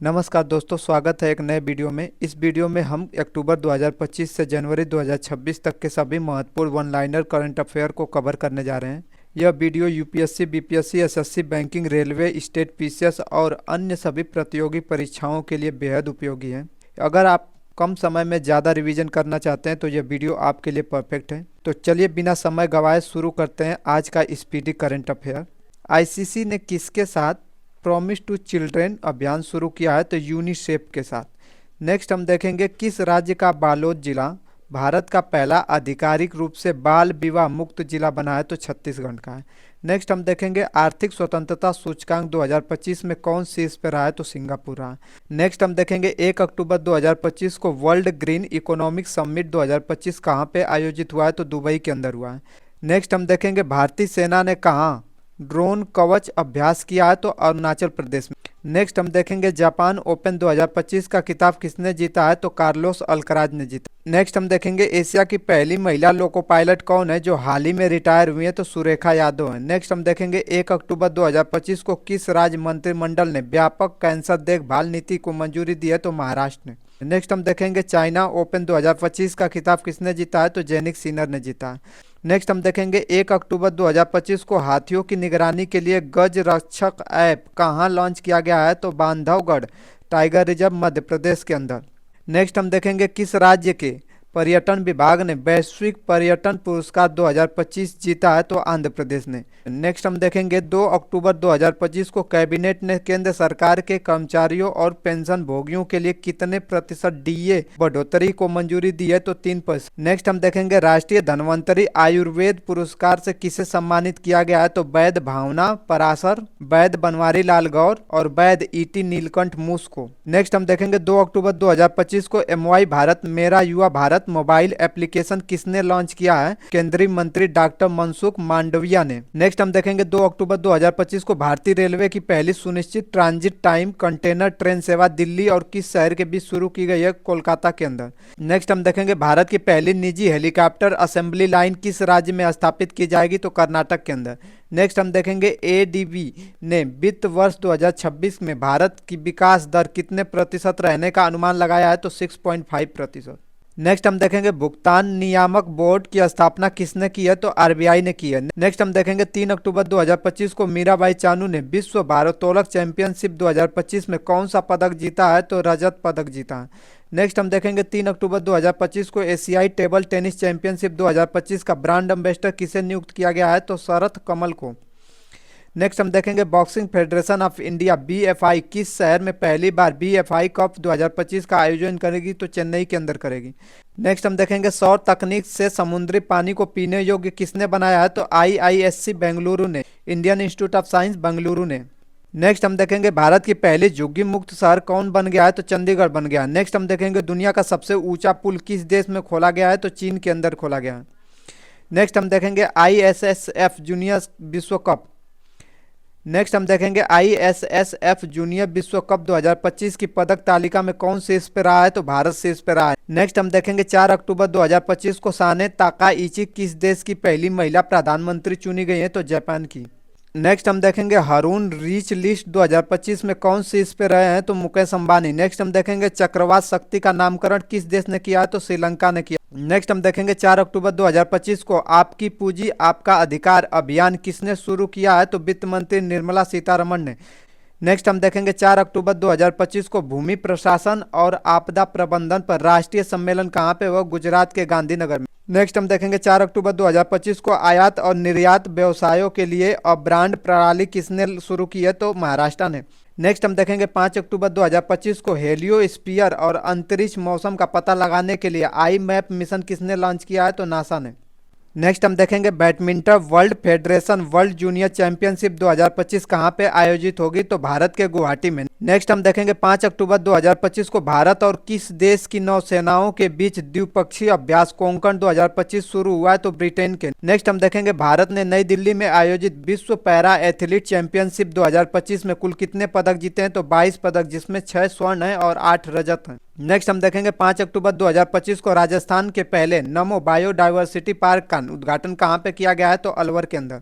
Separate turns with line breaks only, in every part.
नमस्कार दोस्तों, स्वागत है एक नए वीडियो में। इस वीडियो में हम अक्टूबर 2025 से जनवरी 2026 तक के सभी महत्वपूर्ण वन लाइनर करंट अफेयर को कवर करने जा रहे हैं। यह video UPSC, BPSC, SSC, banking, railway, state PCS और अन्य सभी प्रतियोगी परीक्षाओं के लिए बेहद उपयोगी है। अगर आप कम समय में ज़्यादा रिवीजन करना चाहते हैं तो यह वीडियो आपके लिए परफेक्ट है। तो चलिए बिना समय गंवाए शुरू करते हैं आज का स्पीडी करंट अफेयर। आईसीसी ने किसके साथ प्रॉमिस टू चिल्ड्रेन अभियान शुरू किया है? तो यूनिसेफ के साथ। नेक्स्ट हम देखेंगे किस राज्य का बालोद जिला भारत का पहला आधिकारिक रूप से बाल विवाह मुक्त जिला बना है? तो छत्तीसगढ़ का है। नेक्स्ट हम देखेंगे आर्थिक स्वतंत्रता सूचकांक 2025 में कौन शीर्ष पर रहा है? तो सिंगापुर रहा। नेक्स्ट हम देखेंगे 1 अक्टूबर 2025 को वर्ल्ड ग्रीन इकोनॉमिक समिट 2025 कहाँ पे आयोजित हुआ है? तो दुबई के अंदर हुआ है। नेक्स्ट हम देखेंगे भारतीय सेना ने कहाँ ड्रोन कवच अभ्यास किया है? तो अरुणाचल प्रदेश में। नेक्स्ट हम देखेंगे जापान ओपन 2025 का खिताब किसने जीता है? तो कार्लोस अल्कराज ने जीता। नेक्स्ट हम देखेंगे एशिया की पहली महिला लोको पायलट कौन है जो हाल ही में रिटायर हुई है? तो सुरेखा यादव है। नेक्स्ट हम देखेंगे 1 अक्टूबर 2025 को किस राज्य मंत्रिमंडल ने व्यापक कैंसर देखभाल नीति को मंजूरी दी है? तो महाराष्ट्र ने। नेक्स्ट हम देखेंगे चाइना ओपन 2025 का खिताब किसने जीता है? तो जेनिक सिनर ने जीता है। नेक्स्ट हम देखेंगे 1 अक्टूबर 2025 को हाथियों की निगरानी के लिए गज रक्षक ऐप कहाँ लॉन्च किया गया है? तो बांधवगढ़ टाइगर रिजर्व मध्य प्रदेश के अंदर। नेक्स्ट हम देखेंगे किस राज्य के पर्यटन विभाग ने वैश्विक पर्यटन पुरस्कार 2025 जीता है? तो आंध्र प्रदेश ने। नेक्स्ट हम देखेंगे 2 अक्टूबर 2025 को कैबिनेट ने केंद्र सरकार के कर्मचारियों और पेंशन भोगियों के लिए कितने प्रतिशत डीए बढ़ोतरी को मंजूरी दी है? तो 3%। नेक्स्ट हम देखेंगे राष्ट्रीय धन्वंतरी आयुर्वेद पुरस्कार से किसे सम्मानित किया गया है? तो वैद्य भावना पराशर, वैद्य बनवारी लाल गौर और वैद्य ईटी नीलकंठ मूस को। नेक्स्ट हम देखेंगे 2 अक्टूबर 2025 को एमवाई भारत मेरा युवा भारत मोबाइल एप्लीकेशन किसने लॉन्च किया है? केंद्रीय मंत्री डॉक्टर मनसुख मांडविया ने। नेक्स्ट हम देखेंगे 2 अक्टूबर 2025 को भारतीय रेलवे की पहली सुनिश्चित ट्रांजिट टाइम कंटेनर ट्रेन सेवा दिल्ली और किस शहर के बीच शुरू की गई है? कोलकाता के अंदर। नेक्स्ट हम देखेंगे भारत की पहली निजी हेलीकॉप्टर असेंबली लाइन किस राज्य में स्थापित की जाएगी? तो कर्नाटक के अंदर। नेक्स्ट हम देखेंगे एडीबी ने वित्त वर्ष 2026 में भारत की विकास दर कितने प्रतिशत रहने का अनुमान लगाया है? तो 6.5%। नेक्स्ट हम देखेंगे भुगतान नियामक बोर्ड की स्थापना किसने की है? तो आरबीआई ने की है। नेक्स्ट हम देखेंगे 3 अक्टूबर 2025 को मीराबाई चानू ने विश्व भारोत्तोलक चैंपियनशिप 2025 में कौन सा पदक जीता है? तो रजत पदक जीता है। नेक्स्ट हम देखेंगे 3 अक्टूबर 2025 को एशियाई टेबल टेनिस चैंपियनशिप 2025 का ब्रांड एम्बेसडर किसे नियुक्त किया गया है? तो शरथ कमल को। नेक्स्ट हम देखेंगे boxing federation of India BFI किस शहर में पहली बार बीएफआई कप 2025 का आयोजन करेगी? तो चेन्नई के अंदर करेगी। नेक्स्ट हम देखेंगे सौर तकनीक से समुद्री पानी को पीने योग्य किसने बनाया है? तो आईआईएससी बेंगलुरु ने, Indian institute of science Bengaluru ने। नेक्स्ट हम देखेंगे भारत की पहली झुग्गी मुक्त शहर कौन बन गया है? तो चंडीगढ़ बन गया। नेक्स्ट हम देखेंगे दुनिया का सबसे ऊंचा पुल किस देश में खोला गया है? तो चीन के अंदर खोला गया है। नेक्स्ट हम देखेंगे आईएसएसएफ जूनियर विश्व कप। नेक्स्ट हम देखेंगे आईएसएसएफ जूनियर विश्व कप 2025 की पदक तालिका में कौन शीर्ष पे रहा है? तो भारत शीर्ष पे रहा है। नेक्स्ट हम देखेंगे 4 अक्टूबर 2025 को साने ताकाइची किस देश की पहली महिला प्रधानमंत्री चुनी गई है? तो जापान की। नेक्स्ट हम देखेंगे हारून रीच लिस्ट 2025 में कौन शीर्ष पे रहे हैं? तो मुकेश अंबानी। नेक्स्ट हम देखेंगे चक्रवात शक्ति का नामकरण किस देश ने किया है? तो श्रीलंका ने किया। नेक्स्ट हम देखेंगे 4 अक्टूबर 2025 को आपकी पूंजी आपका अधिकार अभियान किसने शुरू किया है? तो वित्त मंत्री निर्मला सीतारमण ने। नेक्स्ट हम देखेंगे 4 अक्टूबर 2025 को भूमि प्रशासन और आपदा प्रबंधन पर राष्ट्रीय सम्मेलन कहाँ पे हुआ? गुजरात के गांधीनगर में। नेक्स्ट हम देखेंगे 4 अक्टूबर 2025 को आयात और निर्यात व्यवसायों के लिए अब ब्रांड प्रणाली किसने शुरू की है? तो महाराष्ट्र ने। नेक्स्ट हम देखेंगे 5 अक्टूबर 2025 को हेलियोस्फीयर और अंतरिक्ष मौसम का पता लगाने के लिए आई मैप मिशन किसने लॉन्च किया है? तो नासा ने। नेक्स्ट हम देखेंगे badminton world federation world junior championship 2025 कहाँ पे आयोजित होगी? तो भारत के गुवाहाटी में। नेक्स्ट हम देखेंगे 5 अक्टूबर 2025 को भारत और किस देश की नौसेनाओं के बीच द्विपक्षीय अभ्यास कोंकण 2025 शुरू हुआ है? तो ब्रिटेन के। नेक्स्ट हम देखेंगे भारत ने नई दिल्ली में आयोजित विश्व पैरा एथलीट चैंपियनशिप 2025 में कुल कितने पदक जीते हैं? तो 22 पदक, जिसमें 6 स्वर्ण हैं और 8 रजत हैं। नेक्स्ट हम देखेंगे 5 अक्टूबर 2025 को राजस्थान के पहले नमो बायोडाइवर्सिटी पार्क का उद्घाटन कहाँ पे किया गया है? तो अलवर के अंदर।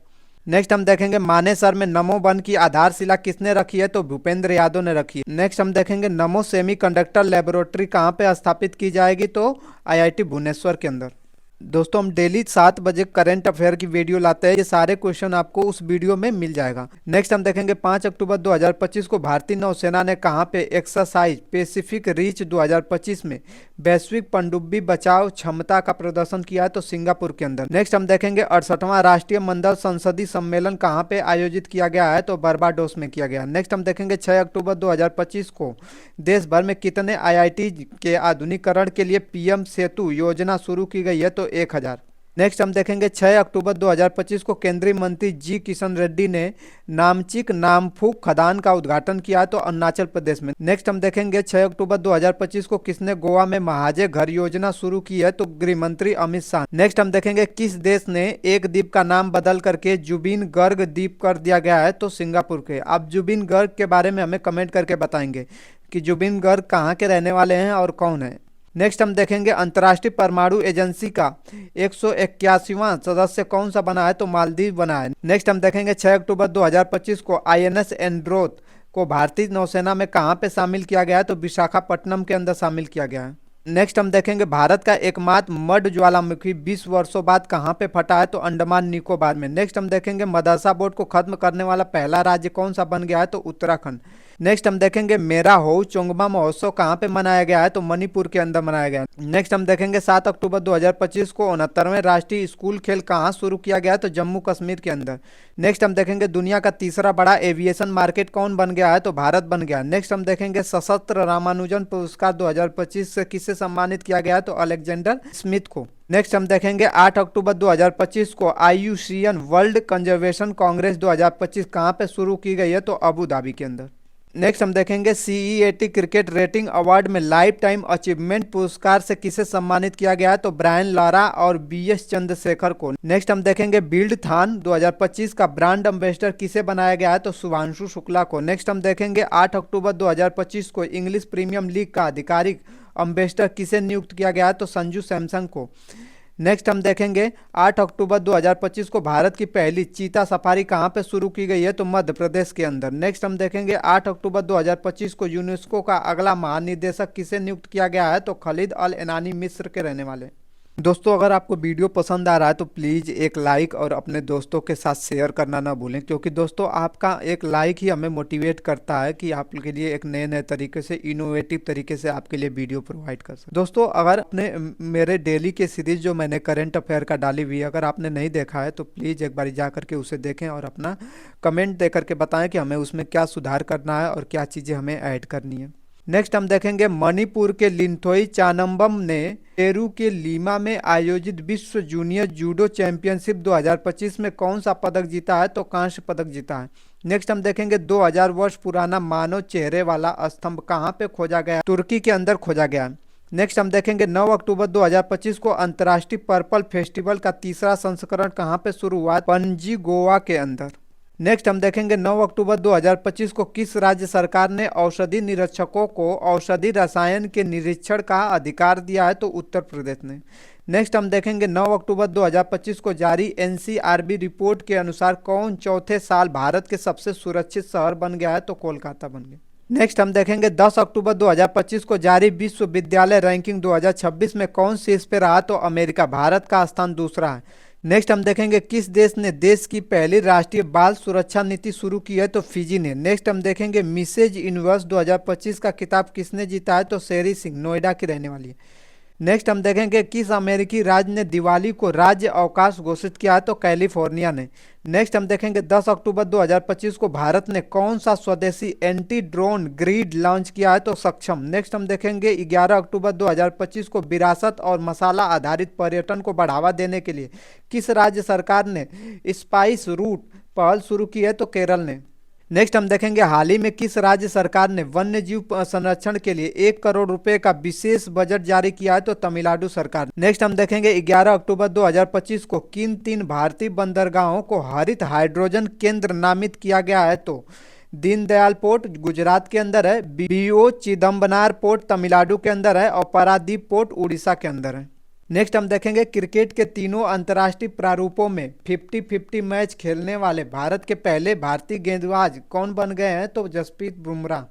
नेक्स्ट हम देखेंगे मानेसर में नमो वन की आधारशिला किसने रखी है, तो भूपेंद्र यादव ने रखी है। नेक्स्ट हम देखेंगे नमो सेमीकंडक्टर लेबोरेटरी कहाँ पे स्थापित की जाएगी, तो आईआईटी भुवनेश्वर के अंदर। दोस्तों हम डेली 7 बजे करंट अफेयर की वीडियो लाते हैं, ये सारे क्वेश्चन आपको उस वीडियो में मिल जाएगा। नेक्स्ट हम देखेंगे 5 अक्टूबर 2025 को भारतीय नौसेना ने कहां पे एक्सरसाइज पैसिफिक रीच 2025 में वैश्विक पनडुब्बी बचाव क्षमता का प्रदर्शन किया है, तो सिंगापुर के अंदर। नेक्स्ट हम देखेंगे 68वां राष्ट्रीय मंडल संसदीय सम्मेलन कहां पे आयोजित किया गया है, तो बारबाडोस में किया गया। नेक्स्ट हम देखेंगे 6 अक्टूबर 2025 को देश भर में कितने आईआईटी के आधुनिकीकरण के लिए पीएम सेतु योजना शुरू की गई है, तो 1000। नेक्स्ट हम देखेंगे 6 अक्टूबर 2025 को केंद्रीय मंत्री जी किशन रेड्डी ने नामचिक नामफूक खदान का उद्घाटन किया, तो अरुणाचल प्रदेश में। नेक्स्ट हम देखेंगे 6 अक्टूबर 2025 को किसने गोवा में महाजे घर योजना शुरू की है, तो गृह मंत्री अमित शाह। नेक्स्ट हम देखेंगे किस देश ने एक द्वीप का नाम बदल करके जुबिन गर्ग द्वीप कर दिया गया है, तो सिंगापुर के। आप जुबिन गर्ग के बारे में हमें कमेंट करके बताएंगे कि जुबिन गर्ग कहाँ के रहने वाले हैं और कौन है। नेक्स्ट हम देखेंगे अंतर्राष्ट्रीय परमाणु एजेंसी का 181वां सदस्य कौन सा बना है, तो मालदीव बना है। नेक्स्ट हम देखेंगे 6 अक्टूबर 2025 को आईएनएस एंड्रोथ को भारतीय नौसेना में कहां पे शामिल किया गया है, तो विशाखापट्टनम के अंदर शामिल किया गया है। नेक्स्ट हम देखेंगे भारत का एकमात्र मड ज्वालामुखी 20 वर्षों बाद कहां पे फटा है, तो अंडमान निकोबार में। नेक्स्ट हम देखेंगे मदरसा बोर्ड को खत्म करने वाला पहला राज्य कौन सा बन गया है, तो उत्तराखंड। नेक्स्ट हम देखेंगे मेरा हो चोंगमा महोत्सव कहां पे मनाया गया है, तो मणिपुर के अंदर मनाया गया है। नेक्स्ट हम देखेंगे 7 अक्टूबर 2025 को 69वें राष्ट्रीय स्कूल खेल कहां शुरू किया गया है, तो जम्मू कश्मीर के अंदर। नेक्स्ट हम देखेंगे दुनिया का तीसरा बड़ा एविएशन मार्केट कौन बन गया है, तो भारत बन गया। नेक्स्ट हम देखेंगे सशस्त्र रामानुजन पुरस्कार 2025 से किसे सम्मानित किया गया है, तो अलेक्जेंडर स्मिथ को। नेक्स्ट हम देखेंगे 8 अक्टूबर 2025 को IUCN वर्ल्ड कंजर्वेशन कांग्रेस 2025 कहां पे शुरू की गई है, तो अबू धाबी के अंदर। नेक्स्ट हम देखेंगे CEAT क्रिकेट रेटिंग अवार्ड में लाइफ टाइम अचीवमेंट पुरस्कार से किसे सम्मानित किया गया है, तो ब्रायन लारा और BS चंद्रशेखर को। नेक्स्ट हम देखेंगे बिल्ड थान 2025 का ब्रांड एम्बेसडर किसे बनाया गया है, तो शुभांशु शुक्ला को। नेक्स्ट हम देखेंगे 8 अक्टूबर 2025 को इंग्लिश प्रीमियम लीग का आधिकारिक एम्बेसडर किसे नियुक्त किया गया है, तो संजू सैमसंग को। नेक्स्ट हम देखेंगे 8 अक्टूबर 2025 को भारत की पहली चीता सफारी कहां पे शुरू की गई है, तो मध्य प्रदेश के अंदर। नेक्स्ट हम देखेंगे 8 अक्टूबर 2025 को यूनेस्को का अगला महानिदेशक किसे नियुक्त किया गया है, तो खालिद अल एनानी मिस्र के रहने वाले। दोस्तों अगर आपको वीडियो पसंद आ रहा है तो प्लीज़ एक लाइक और अपने दोस्तों के साथ शेयर करना ना भूलें, क्योंकि दोस्तों आपका एक लाइक ही हमें मोटिवेट करता है कि आपके लिए एक नए नए तरीके से इनोवेटिव तरीके से आपके लिए वीडियो प्रोवाइड कर सकें। दोस्तों अगर आपने मेरे डेली के सीरीज़ जो मैंने करंट अफेयर का डाली हुई है अगर आपने नहीं देखा है तो प्लीज़ एक बार जा करके उसे देखें और अपना कमेंट दे करके बताएं कि हमें उसमें क्या सुधार करना है और क्या चीज़ें हमें ऐड करनी है। नेक्स्ट हम देखेंगे मणिपुर के लिंथोई चानम्बम ने पेरू के लीमा में आयोजित विश्व जूनियर जूडो चैंपियनशिप 2025 में कौन सा पदक जीता है, तो कांस्य पदक जीता है। नेक्स्ट हम देखेंगे 2000 वर्ष पुराना मानव चेहरे वाला स्तंभ कहां पे खोजा गया, तुर्की के अंदर खोजा गया। नेक्स्ट हम देखेंगे 9 अक्टूबर 2025 को अंतर्राष्ट्रीय पर्पल फेस्टिवल का तीसरा संस्करण कहां पे शुरू हुआ, पणजी गोवा के अंदर। नेक्स्ट हम देखेंगे 9 अक्टूबर 2025 को किस राज्य सरकार ने औषधि निरीक्षकों को औषधि रसायन के निरीक्षण का अधिकार दिया है, तो उत्तर प्रदेश ने। नेक्स्ट हम देखेंगे 9 अक्टूबर 2025 को जारी NCRB रिपोर्ट के अनुसार कौन चौथे साल भारत के सबसे सुरक्षित शहर बन गया है, तो कोलकाता बन गया। नेक्स्ट हम देखेंगे 10 अक्टूबर 2025 को जारी विश्वविद्यालय रैंकिंग 2026 में कौन शीर्ष पे रहा, तो अमेरिका। भारत का स्थान दूसरा है। नेक्स्ट हम देखेंगे किस देश ने देश की पहली राष्ट्रीय बाल सुरक्षा नीति शुरू की है, तो फिजी ने। नेक्स्ट हम देखेंगे मिसेज यूनिवर्स 2025 का खिताब किसने जीता है, तो शेरी सिंह, नोएडा की रहने वाली है। नेक्स्ट हम देखेंगे किस अमेरिकी राज्य ने दिवाली को राज्य अवकाश घोषित किया है, तो कैलिफोर्निया ने। नेक्स्ट हम देखेंगे 10 अक्टूबर 2025 को भारत ने कौन सा स्वदेशी एंटी ड्रोन ग्रिड लॉन्च किया है, तो सक्षम। नेक्स्ट हम देखेंगे 11 अक्टूबर 2025 को विरासत और मसाला आधारित पर्यटन को बढ़ावा देने के लिए किस राज्य सरकार ने स्पाइस रूट पहल शुरू की है, तो केरल ने। नेक्स्ट हम देखेंगे हाल ही में किस राज्य सरकार ने वन्य जीव संरक्षण के लिए 1 करोड़ रुपए का विशेष बजट जारी किया है, तो तमिलनाडु सरकार। नेक्स्ट हम देखेंगे 11 अक्टूबर 2025 को किन 3 भारतीय बंदरगाहों को हरित हाइड्रोजन केंद्र नामित किया गया है, तो दीनदयाल पोर्ट गुजरात के अंदर है, BO चिदम्बनार पोर्ट तमिलनाडु के अंदर है और पारादीप पोर्ट उड़ीसा के अंदर है। नेक्स्ट हम देखेंगे क्रिकेट के तीनों अंतर्राष्ट्रीय प्रारूपों में 50-50 मैच खेलने वाले भारत के पहले भारतीय गेंदबाज कौन बन गए हैं, तो जसप्रीत बुमराह।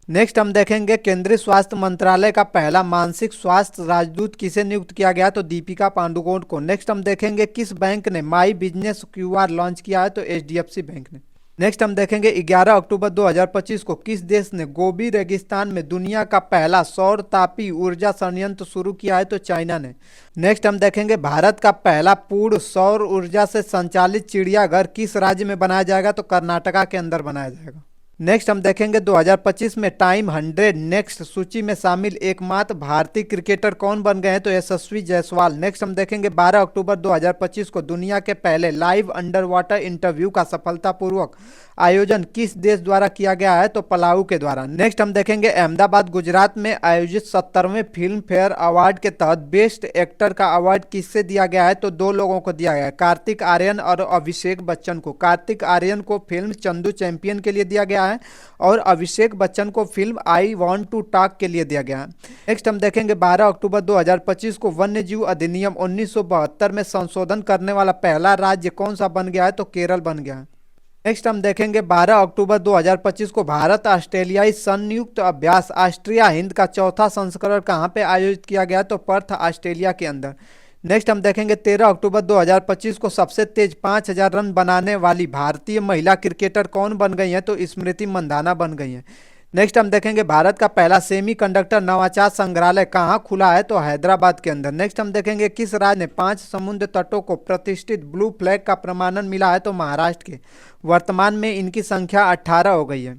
नेक्स्ट हम देखेंगे केंद्रीय स्वास्थ्य मंत्रालय का पहला मानसिक स्वास्थ्य राजदूत किसे नियुक्त किया गया, तो दीपिका पादुकोण को। नेक्स्ट हम देखेंगे किस बैंक ने माई बिजनेस क्यूआर लॉन्च किया है, तो एचडीएफसी बैंक ने। नेक्स्ट हम देखेंगे 11 अक्टूबर 2025 को किस देश ने गोबी रेगिस्तान में दुनिया का पहला सौर तापी ऊर्जा संयंत्र शुरू किया है, तो चाइना ने। नेक्स्ट हम देखेंगे भारत का पहला पूर्ण सौर ऊर्जा से संचालित चिड़ियाघर किस राज्य में बनाया जाएगा, तो कर्नाटका के अंदर बनाया जाएगा। नेक्स्ट हम देखेंगे 2025 में टाइम 100 नेक्स्ट सूची में शामिल एकमात्र भारतीय क्रिकेटर कौन बन गए हैं, तो यशस्वी जायसवाल। नेक्स्ट हम देखेंगे 12 अक्टूबर 2025 को दुनिया के पहले लाइव अंडर वाटर इंटरव्यू का सफलतापूर्वक आयोजन किस देश द्वारा किया गया है, तो पलाऊ के द्वारा। नेक्स्ट हम देखेंगे अहमदाबाद गुजरात में आयोजित 70वें फिल्म फेयर अवार्ड के तहत बेस्ट एक्टर का अवार्ड किससे दिया गया है, तो दो लोगों को दिया गया है, कार्तिक आर्यन और अभिषेक बच्चन को। कार्तिक आर्यन को फिल्म चंदू चैंपियन के लिए दिया गया है और अभिषेक बच्चन को film I want to talk के लिए दिया गया है। नेक्स्ट हम देखेंगे 12 अक्टूबर 2025 को वन्य जीव अधिनियम 1972 में संशोधन करने वाला पहला राज्य कौन सा बन गया है, तो केरल बन गया है। नेक्स्ट हम देखेंगे 12 अक्टूबर 2025 को भारत ऑस्ट्रेलियाई संयुक्त अभ्यास ऑस्ट्रिया हिंद का चौथा संस्करण कहां पे आयोजित किया गया, तो पर्थ ऑस्ट्रेलिया के अंदर। नेक्स्ट हम देखेंगे 13 अक्टूबर 2025 को सबसे तेज 5000 रन बनाने वाली भारतीय महिला क्रिकेटर कौन बन गई हैं, तो स्मृति मंधाना बन गई हैं। नेक्स्ट हम देखेंगे भारत का पहला सेमीकंडक्टर नवाचार संग्रहालय कहाँ खुला है, तो हैदराबाद के अंदर। नेक्स्ट हम देखेंगे किस राज्य ने 5 समुद्र तटों को प्रतिष्ठित ब्लू फ्लैग का प्रमाणन मिला है, तो महाराष्ट्र के। वर्तमान में इनकी संख्या 18 हो गई है।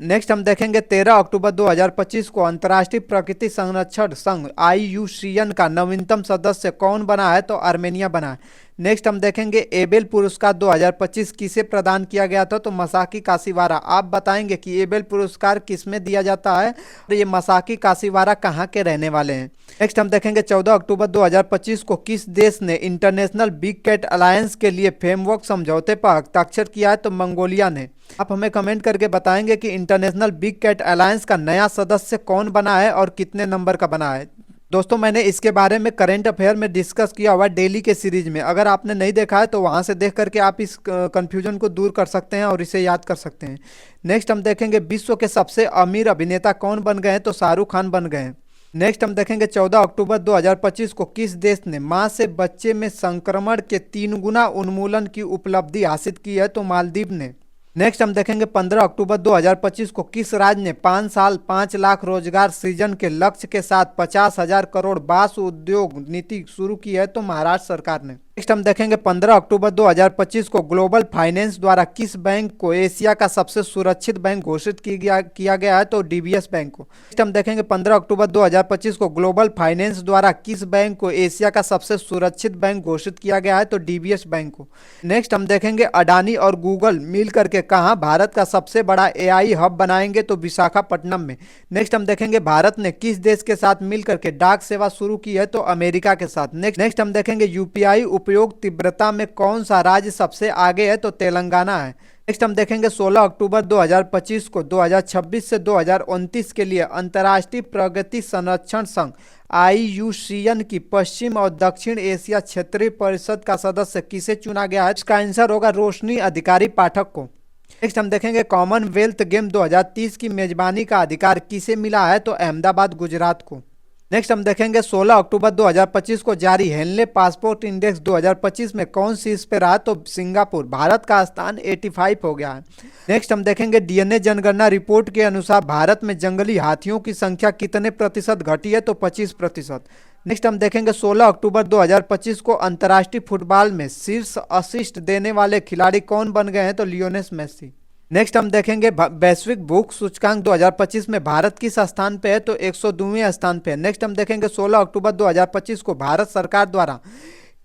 नेक्स्ट हम देखेंगे 13 अक्टूबर 2025 को अंतर्राष्ट्रीय प्रकृति संरक्षण संघ IUCN का नवीनतम सदस्य कौन बना है, तो आर्मेनिया बना है। नेक्स्ट हम देखेंगे एबेल पुरस्कार 2025 किसे प्रदान किया गया था, तो मसाकी काशीवारा। आप बताएंगे कि एबेल पुरस्कार किसमें दिया जाता है और ये मसाकी काशीवारा कहाँ के रहने वाले हैं। नेक्स्ट हम देखेंगे 14 अक्टूबर 2025 को किस देश ने इंटरनेशनल बिग कैट अलायंस के लिए फ्रेमवर्क समझौते पर हस्ताक्षर किया है, तो मंगोलिया ने। आप हमें कमेंट करके बताएंगे कि इंटरनेशनल बिग कैट अलायंस का नया सदस्य कौन बना है और कितने नंबर का बना है। दोस्तों मैंने इसके बारे में करंट अफेयर में डिस्कस किया हुआ डेली के सीरीज में, अगर आपने नहीं देखा है तो वहां से देख करके आप इस कंफ्यूजन को दूर कर सकते हैं और इसे याद कर सकते हैं। नेक्स्ट हम देखेंगे विश्व के सबसे अमीर अभिनेता कौन बन गए हैं, तो शाहरुख खान बन गए हैं। नेक्स्ट हम देखेंगे 14 अक्टूबर 2025 को किस देश ने मां से बच्चे में संक्रमण के 3 गुना उन्मूलन की उपलब्धि हासिल की है, तो मालदीव ने। नेक्स्ट हम देखेंगे 15 अक्टूबर 2025 को किस राज्य ने 5 साल 5 लाख रोजगार सृजन के लक्ष्य के साथ 50,000 करोड़ बांस उद्योग नीति शुरू की है, तो महाराष्ट्र सरकार ने। नेक्स्ट हम देखेंगे 15 अक्टूबर 2025 को ग्लोबल फाइनेंस द्वारा किस बैंक को एशिया का सबसे सुरक्षित बैंक घोषित किया गया है, तो डीबीएस बैंक को। नेक्स्ट हम देखेंगे 15 अक्टूबर 2025 को ग्लोबल फाइनेंस द्वारा किस बैंक को एशिया का सबसे सुरक्षित बैंक घोषित किया गया है, तो डीबीएस बैंक को। नेक्स्ट हम देखेंगे अडानी और गूगल मिल करके कहां भारत का सबसे बड़ा एआई हब बनाएंगे, तो विशाखापट्टनम में। नेक्स्ट हम देखेंगे भारत ने किस देश के साथ मिल करके डाक सेवा शुरू की है, तो अमेरिका के साथ। नेक्स्ट हम देखेंगे यूपीआई उपयोग तीव्रता में कौन सा राज्य सबसे आगे है, तो तेलंगाना है। नेक्स्ट हम देखेंगे 16 अक्टूबर 2025 को 2026 से 2029 के लिए अंतर्राष्ट्रीय प्रगति संरक्षण संघ IUCN की पश्चिम और दक्षिण एशिया क्षेत्रीय परिषद का सदस्य किसे चुना गया है, इसका आंसर होगा रोशनी अधिकारी पाठक को। नेक्स्ट हम देखेंगे कॉमनवेल्थ गेम 2030 की मेजबानी का अधिकार किसे मिला है, तो अहमदाबाद गुजरात को। नेक्स्ट हम देखेंगे 16 अक्टूबर 2025 को जारी हेनले पासपोर्ट इंडेक्स 2025 में कौन शीर्ष पे रहा, तो सिंगापुर। भारत का स्थान 85 हो गया है। नेक्स्ट हम देखेंगे डीएनए जनगणना रिपोर्ट के अनुसार भारत में जंगली हाथियों की संख्या कितने प्रतिशत घटी है, तो 25%। नेक्स्ट हम देखेंगे 16 अक्टूबर 2025 को अंतर्राष्ट्रीय फुटबॉल में शीर्ष असिस्ट देने वाले खिलाड़ी कौन बन गए हैं, तो लियोनेल मेसी। नेक्स्ट हम देखेंगे वैश्विक भूख सूचकांक 2025 में भारत किस स्थान पे है, तो 102वें स्थान पे है। नेक्स्ट हम देखेंगे 16 अक्टूबर 2025 को भारत सरकार द्वारा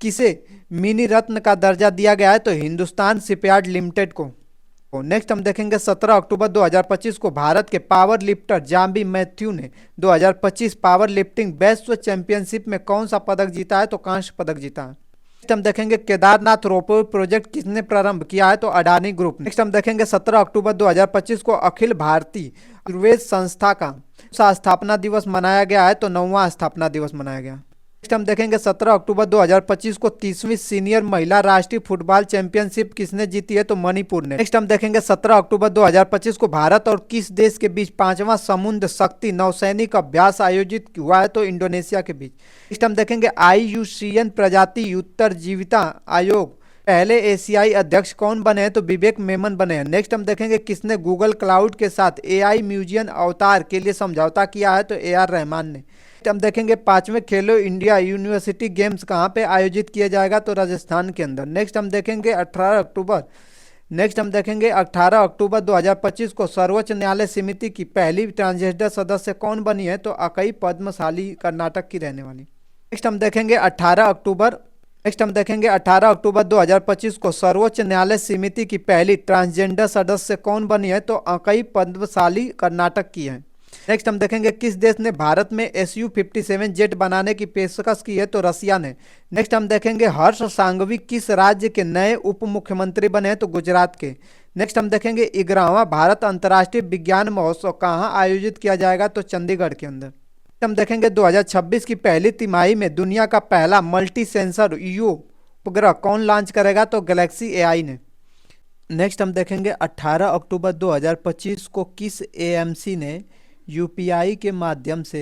किसे मिनी रत्न का दर्जा दिया गया है, तो हिंदुस्तान शिपयार्ड लिमिटेड को। नेक्स्ट हम देखेंगे 17 अक्टूबर 2025 को भारत के पावर लिफ्टर जाम्बी मैथ्यू ने 2025 पावर लिफ्टिंग विश्व चैंपियनशिप में कौन सा पदक जीता है, तो कांस्य पदक जीता है। नेक्स्ट हम देखेंगे केदारनाथ रोपवे प्रोजेक्ट किसने प्रारंभ किया है, तो अडानी ग्रुप। नेक्स्ट हम देखेंगे 17 अक्टूबर 2025 को अखिल भारतीय आयुर्वेद संस्था का स्थापना दिवस मनाया गया है, तो 9वां स्थापना दिवस मनाया गया। नेक्स्ट हम देखेंगे 17 अक्टूबर 2025 को 30वीं सीनियर महिला राष्ट्रीय फुटबॉल चैंपियनशिप किसने जीती है, तो मणिपुर ने। नेक्स्ट हम देखेंगे 17 अक्टूबर 2025 को भारत और किस देश के बीच 5वां समुद्र शक्ति नौसैनिक अभ्यास आयोजित हुआ है, तो इंडोनेशिया के बीच। नेक्स्ट हम देखेंगे IUCN प्रजाति उत्तरजीविता आयोग पहले एशियाई अध्यक्ष कौन बने हैं, तो विवेक मेमन बने हैं। नेक्स्ट हम देखेंगे किसने गूगल क्लाउड के साथ AI म्यूजियम अवतार के लिए समझौता किया है, तो AR रहमान ने। हम देखेंगे 5वें खेलो इंडिया यूनिवर्सिटी गेम्स कहाँ पे आयोजित किया जाएगा, तो राजस्थान के अंदर। नेक्स्ट हम देखेंगे 18 अक्टूबर 2025 को सर्वोच्च न्यायालय समिति की पहली ट्रांसजेंडर सदस्य कौन बनी है, तो अकई पद्मशाली कर्नाटक की रहने वाली। नेक्स्ट हम देखेंगे 18 अक्टूबर 2025 को सर्वोच्च न्यायालय समिति की पहली ट्रांसजेंडर सदस्य कौन बनी है, तो अकई पद्मशाली कर्नाटक की है। नेक्स्ट हम देखेंगे किस देश ने भारत में Su-57 जेट बनाने की पेशकश की है, तो रसिया ने। नेक्स्ट हम देखेंगे हर्ष सांघवी किस राज्य के नए उप मुख्यमंत्री बने हैं, तो गुजरात के। नेक्स्ट हम देखेंगे 11वां भारत अंतर्राष्ट्रीय विज्ञान महोत्सव कहाँ आयोजित किया जाएगा, तो चंडीगढ़ के अंदर। हम देखेंगे 2026 की पहली तिमाही में दुनिया का पहला मल्टी सेंसर ईओ उपग्रह कौन लॉन्च करेगा, तो गैलेक्सी AI ने। नेक्स्ट हम देखेंगे 18 अक्टूबर 2025 को किस AMC ने UPI के माध्यम से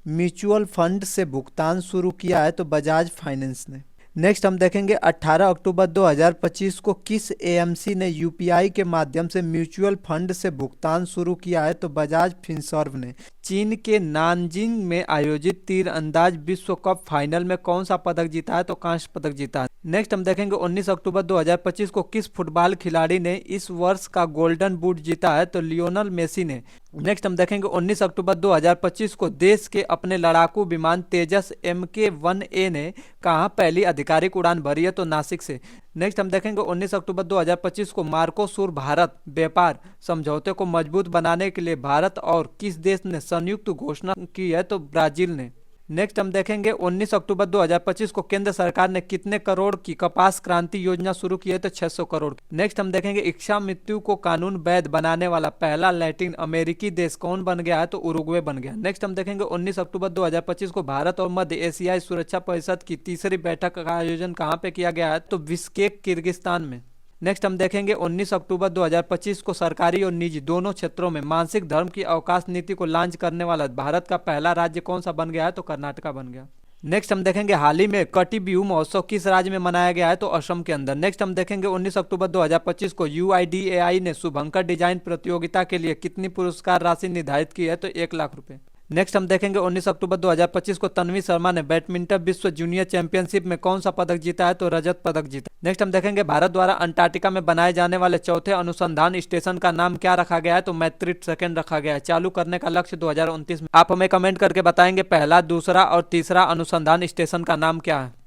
म्यूचुअल फंड से भुगतान शुरू किया है, तो बजाज फाइनेंस ने। नेक्स्ट हम देखेंगे 18 अक्टूबर 2025 को किस AMC ने UPI के माध्यम से म्यूचुअल फंड से भुगतान शुरू किया है, तो बजाज फिनसर्व ने। चीन के नानजिंग में आयोजित तीरंदाज विश्व कप फाइनल में कौन सा पदक जीता है, तो कांस्य पदक जीता है। नेक्स्ट हम देखेंगे 19 अक्टूबर 2025 को किस फुटबॉल खिलाड़ी ने इस वर्ष का गोल्डन बूट जीता है, तो लियोनल मेसी ने। नेक्स्ट हम देखेंगे 19 अक्टूबर 2025 को देश के अपने लड़ाकू विमान तेजस MK-1A ने कहाँ पहली आधिकारिक उड़ान भरी है, तो नासिक से। नेक्स्ट हम देखेंगे 19 अक्टूबर 2025 को मार्कोसुर भारत व्यापार समझौते को मजबूत बनाने के लिए भारत और किस देश ने संयुक्त घोषणा की है, तो ब्राजील ने। नेक्स्ट हम देखेंगे 19 अक्टूबर 2025 को केंद्र सरकार ने कितने करोड़ की कपास क्रांति योजना शुरू की है, तो 600 करोड़। नेक्स्ट हम देखेंगे इच्छा मृत्यु को कानून वैध बनाने वाला पहला लैटिन अमेरिकी देश कौन बन गया है, तो उरुग्वे बन गया। नेक्स्ट हम देखेंगे 19 अक्टूबर 2025 को भारत और मध्य एशियाई सुरक्षा परिषद की तीसरी बैठक का आयोजन कहाँ पे किया गया है, तो बिश्केक किर्गिस्तान में। नेक्स्ट हम देखेंगे 19 अक्टूबर 2025 को सरकारी और निजी दोनों क्षेत्रों में मासिक धर्म की अवकाश नीति को लॉन्च करने वाला भारत का पहला राज्य कौन सा बन गया है, तो कर्नाटका बन गया। नेक्स्ट हम देखेंगे हाल ही में कटी बिहू महोत्सव किस राज्य में मनाया गया है, तो असम के अंदर। नेक्स्ट हम देखेंगे 19 अक्टूबर 2025 को UIDAI ने शुभंकर डिजाइन प्रतियोगिता के लिए कितनी पुरस्कार राशि निर्धारित की है, तो 1 लाख रुपए। नेक्स्ट हम देखेंगे 19 अक्टूबर 2025 को तन्वी शर्मा ने बैडमिंटन विश्व जूनियर चैंपियनशिप में कौन सा पदक जीता है, तो रजत पदक जीता। नेक्स्ट हम देखेंगे भारत द्वारा अंटार्कटिका में बनाए जाने वाले चौथे अनुसंधान स्टेशन का नाम क्या रखा गया है, तो मैत्रिट सेकंड रखा गया है। चालू करने का लक्ष्य 2029 में। आप हमें कमेंट करके बताएंगे पहला, दूसरा और तीसरा अनुसंधान स्टेशन का नाम क्या है।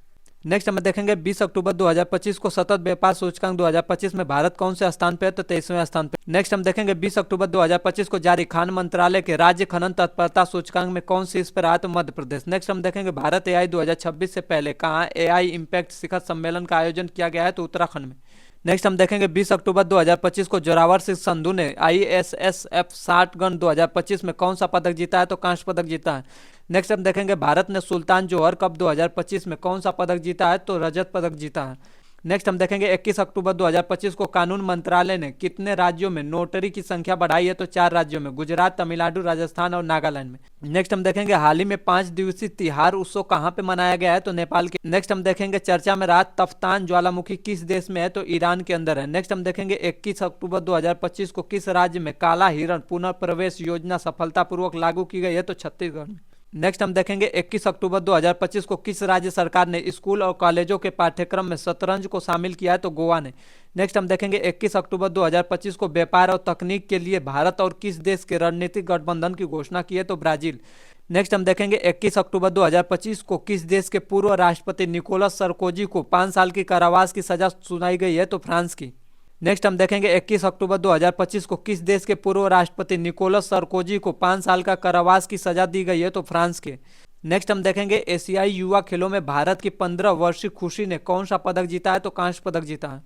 नेक्स्ट हम देखेंगे 20 अक्टूबर 2025 को सतत व्यापार सूचकांक 2025 में भारत कौन से स्थान पे है, तो 23वें स्थान पे। नेक्स्ट हम देखेंगे 20 अक्टूबर 2025 को जारी खान मंत्रालय के राज्य खनन तत्परता सूचकांक में कौन शीर्ष पर आया, तो मध्य प्रदेश। नेक्स्ट हम देखेंगे भारत AI 2026 से पहले कहाँ AI इम्पैक्ट शिखर सम्मेलन का आयोजन किया गया है, तो उत्तराखंड में। नेक्स्ट हम देखेंगे 20 अक्टूबर 2025 को जोरावर सिंह संधू ने ISSF 60 गन 2025 में कौन सा पदक जीता है, तो कांस्य पदक जीता है। नेक्स्ट हम देखेंगे भारत ने सुल्तान जोहर कप 2025 में कौन सा पदक जीता है, तो रजत पदक जीता है। नेक्स्ट हम देखेंगे 21 अक्टूबर 2025 को कानून मंत्रालय ने कितने राज्यों में नोटरी की संख्या बढ़ाई है, तो 4 राज्यों में, गुजरात, तमिलनाडु, राजस्थान और नागालैंड में। नेक्स्ट हम देखेंगे हाल ही में 5 दिवसीय तिहार उत्सव कहाँ पे मनाया गया है, तो नेपाल के। नेक्स्ट हम देखेंगे चर्चा में रहा तफ्तान ज्वालामुखी किस देश में है, तो ईरान के अंदर है। नेक्स्ट हम देखेंगे 21 अक्टूबर 2025 को किस राज्य में काला हिरण पुनः प्रवेश योजना सफलतापूर्वक लागू की गई है, तो छत्तीसगढ़ में। नेक्स्ट हम देखेंगे 21 अक्टूबर 2025 को किस राज्य सरकार ने स्कूल और कॉलेजों के पाठ्यक्रम में शतरंज को शामिल किया है, तो गोवा ने। नेक्स्ट हम देखेंगे 21 अक्टूबर 2025 को व्यापार और तकनीक के लिए भारत और किस देश के रणनीतिक गठबंधन की घोषणा की है, तो ब्राजील। नेक्स्ट हम देखेंगे 21 अक्टूबर 2025 को किस देश के पूर्व राष्ट्रपति निकोलस सरकोजी को 5 साल की कारावास की सजा सुनाई गई है, तो फ्रांस की। नेक्स्ट हम देखेंगे 21 अक्टूबर 2025 को किस देश के पूर्व राष्ट्रपति निकोलस सरकोजी को 5 साल का कारावास की सजा दी गई है, तो फ्रांस के। नेक्स्ट हम देखेंगे एशियाई युवा खेलों में भारत की 15 वर्षीय खुशी ने कौन सा पदक जीता है, तो कांस्य पदक जीता है।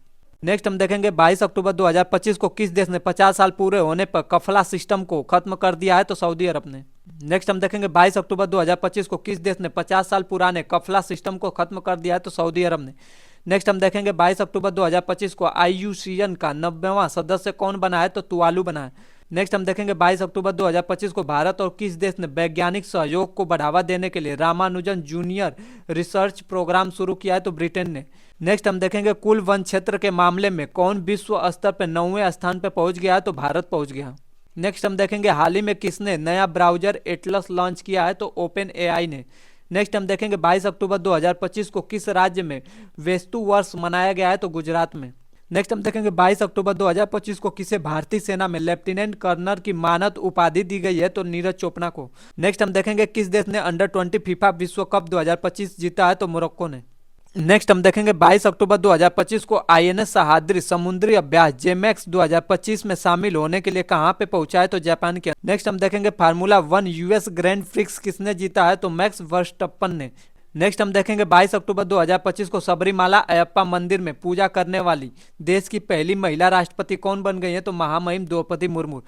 नेक्स्ट हम देखेंगे 22 अक्टूबर 2025 को किस देश ने 50 साल पूरे होने पर कफला सिस्टम को खत्म कर दिया है? तो सऊदी अरब ने। नेक्स्ट हम देखेंगे 22 अक्टूबर 2025 को किस देश ने 50 साल पुराने कफला सिस्टम को खत्म कर दिया है? तो सऊदी अरब ने। नेक्स्ट हम देखेंगे 22 अक्टूबर 2025 को IUCN का 90वां सदस्य कौन बना है? तो तुवालू बना है। नेक्स्ट हम देखेंगे 22 अक्टूबर 2025 को भारत और किस देश ने वैज्ञानिक सहयोग को बढ़ावा देने के लिए रामानुजन जूनियर रिसर्च प्रोग्राम शुरू किया है? तो ब्रिटेन ने। नेक्स्ट हम देखेंगे कुल वन क्षेत्र के मामले में कौन विश्व स्तर पर 9वें स्थान पर पहुंच गया है? तो भारत पहुंच गया। नेक्स्ट हम देखेंगे हाल ही में किसने नया ब्राउजर एटलस लॉन्च किया है? तो ओपन AI ने। नेक्स्ट हम देखेंगे 22 अक्टूबर 2025 को किस राज्य में वेस्तु वर्ष मनाया गया है? तो गुजरात में। नेक्स्ट हम देखेंगे 22 अक्टूबर 2025 को किसे भारतीय सेना में लेफ्टिनेंट कर्नल की मानद उपाधि दी गई है? तो नीरज चोपड़ा को। नेक्स्ट हम देखेंगे किस देश ने अंडर-20 फीफा विश्व कप 2025 जीता है? तो मोरक्को ने। नेक्स्ट हम देखेंगे 22 अक्टूबर 2025 को INS सहाद्री समुद्री अभ्यास जेमैक्स 2025 में शामिल होने के लिए कहां पे पहुंचा है? तो जापान के। नेक्स्ट हम देखेंगे फार्मूला 1 US ग्रैंड प्रिक्स किसने जीता है? तो मैक्स वर्स्टप्पन ने। नेक्स्ट हम देखेंगे 22 अक्टूबर 2025 को सबरीमाला अयप्पा मंदिर में पूजा करने वाली देश की पहली महिला राष्ट्रपति कौन बन गई है? तो महामहिम द्रौपदी मुर्मू।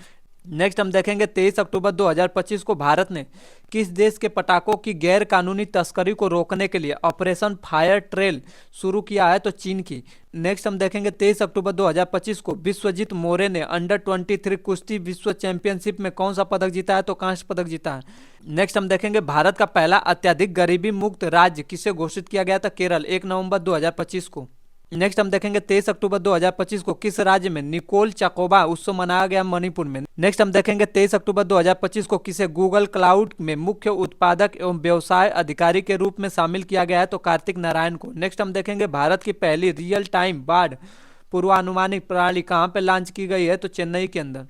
नेक्स्ट हम देखेंगे 23 अक्टूबर 2025 को भारत ने किस देश के पटाखों की गैर कानूनी तस्करी को रोकने के लिए ऑपरेशन फायर ट्रेल शुरू किया है? तो चीन की। नेक्स्ट हम देखेंगे 23 अक्टूबर 2025 को विश्वजीत मोरे ने अंडर-23 कुश्ती विश्व चैंपियनशिप में कौन सा पदक जीता है? तो कांस्य पदक जीता है। नेक्स्ट हम देखेंगे भारत का पहला अत्यधिक गरीबी मुक्त राज्य किसे घोषित किया गया था? केरल, 1 नवंबर 2025 को। नेक्स्ट हम देखेंगे 23 अक्टूबर 2025 को किस राज्य में निकोल चकोबा उत्सव मनाया गया? मणिपुर में। नेक्स्ट हम देखेंगे 23 अक्टूबर 2025 को किसे गूगल क्लाउड में मुख्य उत्पादक एवं व्यवसाय अधिकारी के रूप में शामिल किया गया है? तो कार्तिक नारायण को। नेक्स्ट हम देखेंगे भारत की पहली रियल टाइम बाढ़ पूर्वानुमानित प्रणाली कहाँ पे लॉन्च की गई है? तो चेन्नई के अंदर।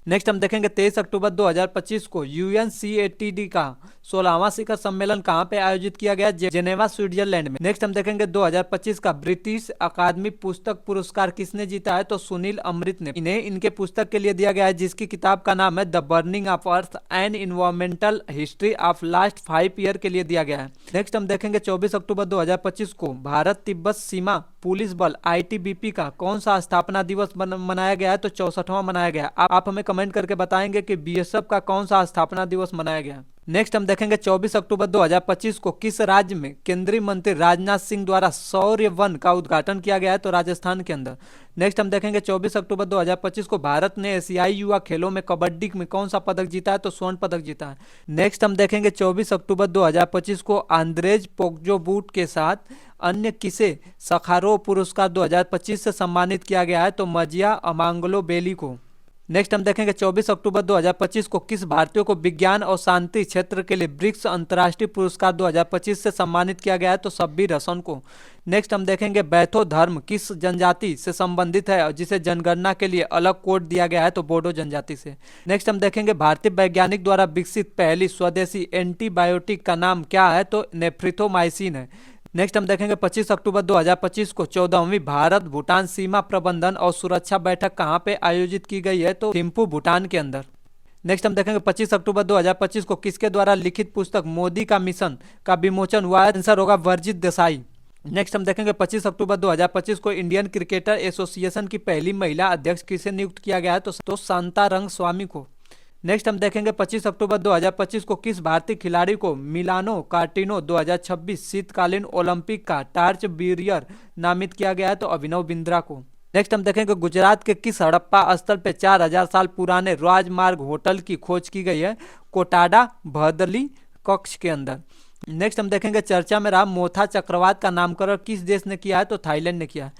नेक्स्ट हम देखेंगे 23 अक्टूबर 2025 को UNCTAD का 16वां शिखर सम्मेलन कहां पे आयोजित किया गया? जेनेवा, स्विट्जरलैंड में। नेक्स्ट हम देखेंगे 2025 का ब्रिटिश अकादमी पुस्तक पुरस्कार किसने जीता है? तो सुनील अमृत ने। इन्हें इनके पुस्तक के लिए दिया गया है जिसकी किताब का नाम है the burning of earth and environmental history of last 5 year के लिए दिया गया है। नेक्स्ट हम देखेंगे 24 अक्टूबर 2025 को भारत तिब्बत सीमा पुलिस बल ITBP का कौन सा स्थापना दिवस मनाया गया है? तो 64वां मनाया गया। आप हमें कमेंट करके बताएंगे कि BSF का कौन सा स्थापना दिवस मनाया गया। नेक्स्ट हम देखेंगे 24 अक्टूबर 2025 को किस राज्य में केंद्रीय मंत्री राजनाथ सिंह द्वारा शौर्य वन का उद्घाटन किया गया है? तो राजस्थान के अंदर। नेक्स्ट हम देखेंगे 24 अक्टूबर 2025 को भारत ने एशियाई युवा खेलों में कबड्डी में कौन सा पदक जीता है? तो स्वर्ण पदक जीता है। नेक्स्ट हम देखेंगे 24 अक्टूबर 2025 को आंद्रेज पोग्जोबूट के साथ अन्य किसे सखारोव पुरस्कार 2025 से सम्मानित किया गया है? तो मजिया अमांगलो बेली को। नेक्स्ट हम देखेंगे 24 अक्टूबर 2025 को किस भारतीय को विज्ञान और शांति क्षेत्र के लिए ब्रिक्स अंतर्राष्ट्रीय पुरस्कार 2025 से सम्मानित किया गया है? तो शब्बीर हसन को। नेक्स्ट हम देखेंगे बैथो धर्म किस जनजाति से संबंधित है और जिसे जनगणना के लिए अलग कोड दिया गया है? तो बोडो जनजाति से। नेक्स्ट हम देखेंगे भारतीय वैज्ञानिक द्वारा विकसित पहली स्वदेशी एंटीबायोटिक का नाम क्या है? तो नेफ्रिथोमाइसिन है। नेक्स्ट हम देखेंगे 25 अक्टूबर 2025 को 14वीं भारत भूटान सीमा प्रबंधन और सुरक्षा बैठक कहां पे आयोजित की गई है? तो थिम्पू, भूटान के अंदर। नेक्स्ट हम देखेंगे 25 अक्टूबर 2025 को किसके द्वारा लिखित पुस्तक मोदी का मिशन का विमोचन हुआ है? आंसर होगा वर्जित देसाई। नेक्स्ट हम देखेंगे 25 अक्टूबर 2025 को इंडियन क्रिकेटर एसोसिएशन की पहली महिला अध्यक्ष किसे नियुक्त किया गया है? तो शांता रंगस्वामी को। नेक्स्ट हम देखेंगे 25 अक्टूबर 2025 को किस भारतीय खिलाड़ी को मिलानो कार्टिनो 2026 शीतकालीन ओलंपिक का टार्च बीरियर नामित किया गया है? तो अभिनव बिंद्रा को। नेक्स्ट हम देखेंगे गुजरात के किस हड़प्पा स्थल पे 4000 साल पुराने राजमार्ग होटल की खोज की गई है? कोटाडा भदली कक्ष के अंदर। नेक्स्ट हम देखेंगे चर्चा में रहा मोथा चक्रवात का नामकरण किस देश ने किया है? तो थाईलैंड ने किया है।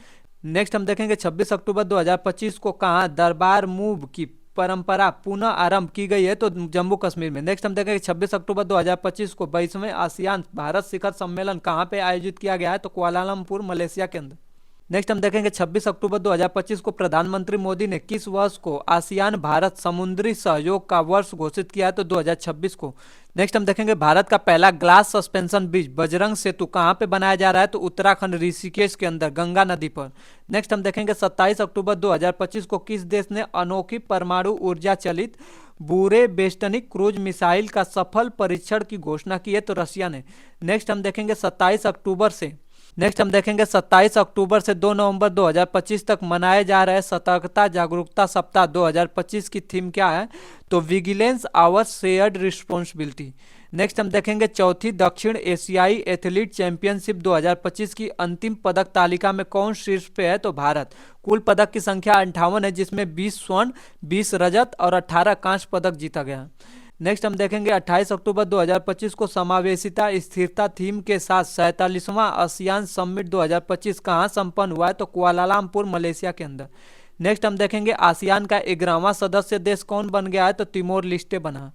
नेक्स्ट हम देखेंगे 26 अक्टूबर 2025 को कहाँ दरबार मूव की परंपरा पुनः आरंभ की गई है? तो जम्मू कश्मीर में। नेक्स्ट हम देखेंगे 26 अक्टूबर 2025 को 22वें आसियान भारत शिखर सम्मेलन कहां पे आयोजित किया गया है? तो कुआलालंपुर, मलेशिया के अंदर। नेक्स्ट हम देखेंगे 26 अक्टूबर 2025 को प्रधानमंत्री मोदी ने किस वर्ष को आसियान भारत समुद्री सहयोग का वर्ष घोषित किया है? तो 2026 को। नेक्स्ट हम देखेंगे भारत का पहला ग्लास सस्पेंशन ब्रिज बजरंग सेतु कहां पे बनाया जा रहा है? तो उत्तराखंड ऋषिकेश के अंदर गंगा नदी पर। नेक्स्ट हम देखेंगे 27 अक्टूबर 2025 को किस देश ने अनोखी परमाणु ऊर्जा चलित बूरे बेस्टनिक क्रूज मिसाइल का सफल परीक्षण की घोषणा की है? तो रशिया ने। नेक्स्ट हम देखेंगे 27 अक्टूबर से नेक्स्ट हम देखेंगे 27 अक्टूबर से 2 नवंबर 2025 तक मनाए जा रहे सतर्कता जागरूकता सप्ताह 2025 की थीम क्या है, तो vigilance our shared responsibility. Next हम देखेंगे चौथी दक्षिण एशियाई एथलीट चैंपियनशिप 2025 की अंतिम पदक तालिका में कौन शीर्ष पे है, तो भारत। कुल पदक की संख्या 58 है, जिसमें 20 स्वर्ण, 20 रजत और 18 कांस्य पदक जीता गया। नेक्स्ट हम देखेंगे 28 अक्टूबर 2025 को समावेशिता स्थिरता थीम के साथ 47वां आसियान समिट 2025 कहाँ संपन्न हुआ है, तो कुआलालंपुर मलेशिया के अंदर। नेक्स्ट हम देखेंगे आसियान का 11वां सदस्य देश कौन बन गया है, तो तिमोर लिस्टे बना।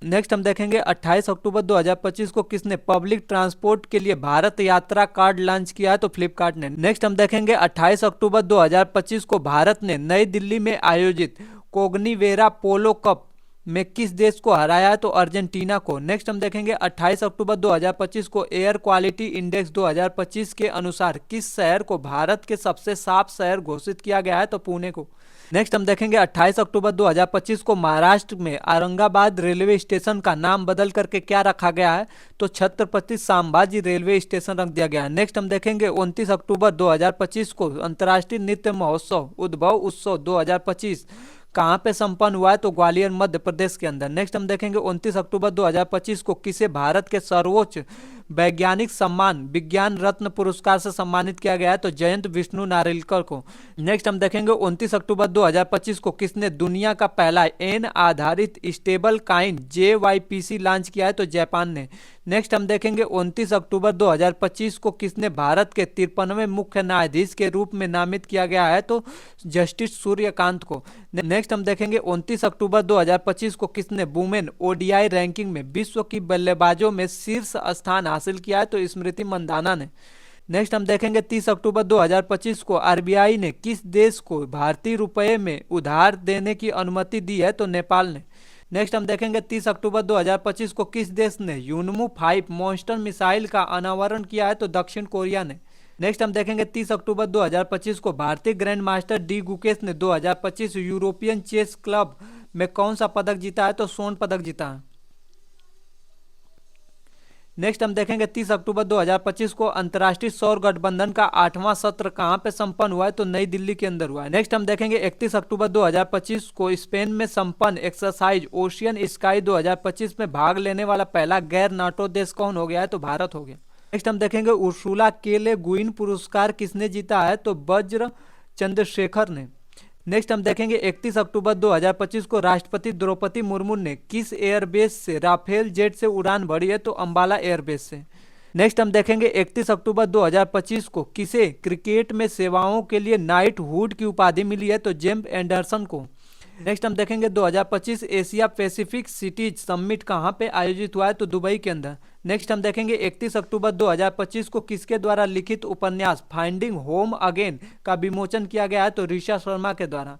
नेक्स्ट हम देखेंगे 28 अक्टूबर 2025 को किसने पब्लिक ट्रांसपोर्ट के लिए भारत यात्रा कार्ड लॉन्च किया है, तो फ्लिपकार्ट ने। नेक्स्ट हम देखेंगे 28 अक्टूबर 2025 को भारत ने नई दिल्ली में आयोजित कोग्निवेरा पोलो कप में किस देश को हराया है, तो अर्जेंटीना को। नेक्स्ट हम देखेंगे 28 अक्टूबर 2025 को एयर क्वालिटी इंडेक्स 2025 के अनुसार किस शहर को भारत के सबसे साफ शहर घोषित किया गया है, तो पुणे को। नेक्स्ट हम देखेंगे 28 अक्टूबर 2025 को महाराष्ट्र में औरंगाबाद रेलवे स्टेशन का नाम बदल करके क्या रखा गया है, तो छत्रपति संभाजी रेलवे स्टेशन रख दिया गया है। नेक्स्ट हम देखेंगे 29 अक्टूबर 2025 को अंतर्राष्ट्रीय नृत्य महोत्सव उद्भव उत्सव 2025 कहाँ पे संपन्न हुआ है, तो ग्वालियर मध्य प्रदेश के अंदर। नेक्स्ट हम देखेंगे 29 अक्टूबर 2025 को किसे भारत के सर्वोच्च वैज्ञानिक सम्मान विज्ञान रत्न पुरस्कार से सम्मानित किया गया है, तो जयंत विष्णु नारिलकर को। नेक्स्ट हम देखेंगे 29 अक्टूबर 2025 को किसने दुनिया का पहला एन आधारित स्टेबल काइन JYPC लॉन्च किया है, तो जापान ने। नेक्स्ट हम देखेंगे 29 अक्टूबर 2025 को किसने भारत के 53वें मुख्य न्यायाधीश के रूप में नामित किया गया है, तो जस्टिस सूर्यकांत को। नेक्स्ट हम देखेंगे 29 अक्टूबर 2025 को किसने वुमेन ODI रैंकिंग में विश्व की बल्लेबाजों में शीर्ष स्थान हासिल किया है, तो स्मृति मंदाना ने। नेक्स्ट हम देखेंगे 30 अक्टूबर 2025 को RBI ने किस देश को भारतीय रुपये में उधार देने की अनुमति दी है, तो नेपाल ने। नेक्स्ट हम देखेंगे 30 अक्टूबर 2025 को किस देश ने यूनमू 5 मॉन्स्टर मिसाइल का अनावरण किया है, तो दक्षिण कोरिया ने। नेक्स्ट हम देखेंगे 30 अक्टूबर 2025 को भारतीय ग्रैंड मास्टर डी गुकेश ने 2025 यूरोपियन चेस क्लब में कौन सा पदक जीता है, तो स्वर्ण पदक जीता है। नेक्स्ट हम देखेंगे 30 अक्टूबर 2025 को अंतर्राष्ट्रीय सौर गठबंधन का 8वां सत्र कहां पे संपन्न हुआ है, तो नई दिल्ली के अंदर हुआ है। नेक्स्ट हम देखेंगे 31 अक्टूबर 2025 को स्पेन में संपन्न एक्सरसाइज ओशियन स्काई 2025 में भाग लेने वाला पहला गैर नाटो देश कौन हो गया है, तो भारत हो गया। नेक्स्ट हम देखेंगे उर्सुला के ले गुइन पुरस्कार किसने जीता है, तो वज्र चंद्रशेखर ने। नेक्स्ट हम देखेंगे 31 अक्टूबर 2025 को राष्ट्रपति द्रौपदी मुर्मू ने किस एयरबेस से राफेल जेट से उड़ान भरी है, तो अंबाला एयरबेस से। नेक्स्ट हम देखेंगे 31 अक्टूबर 2025 को किसे क्रिकेट में सेवाओं के लिए नाइटहुड की उपाधि मिली है, तो जेम्स एंडरसन को। नेक्स्ट हम देखेंगे 2025 एशिया पैसिफिक सिटीज समिट कहाँ पे आयोजित हुआ है, तो दुबई के अंदर। नेक्स्ट हम देखेंगे 31 अक्टूबर 2025 को किसके द्वारा लिखित उपन्यास फाइंडिंग होम अगेन का विमोचन किया गया है, तो ऋषा शर्मा के द्वारा।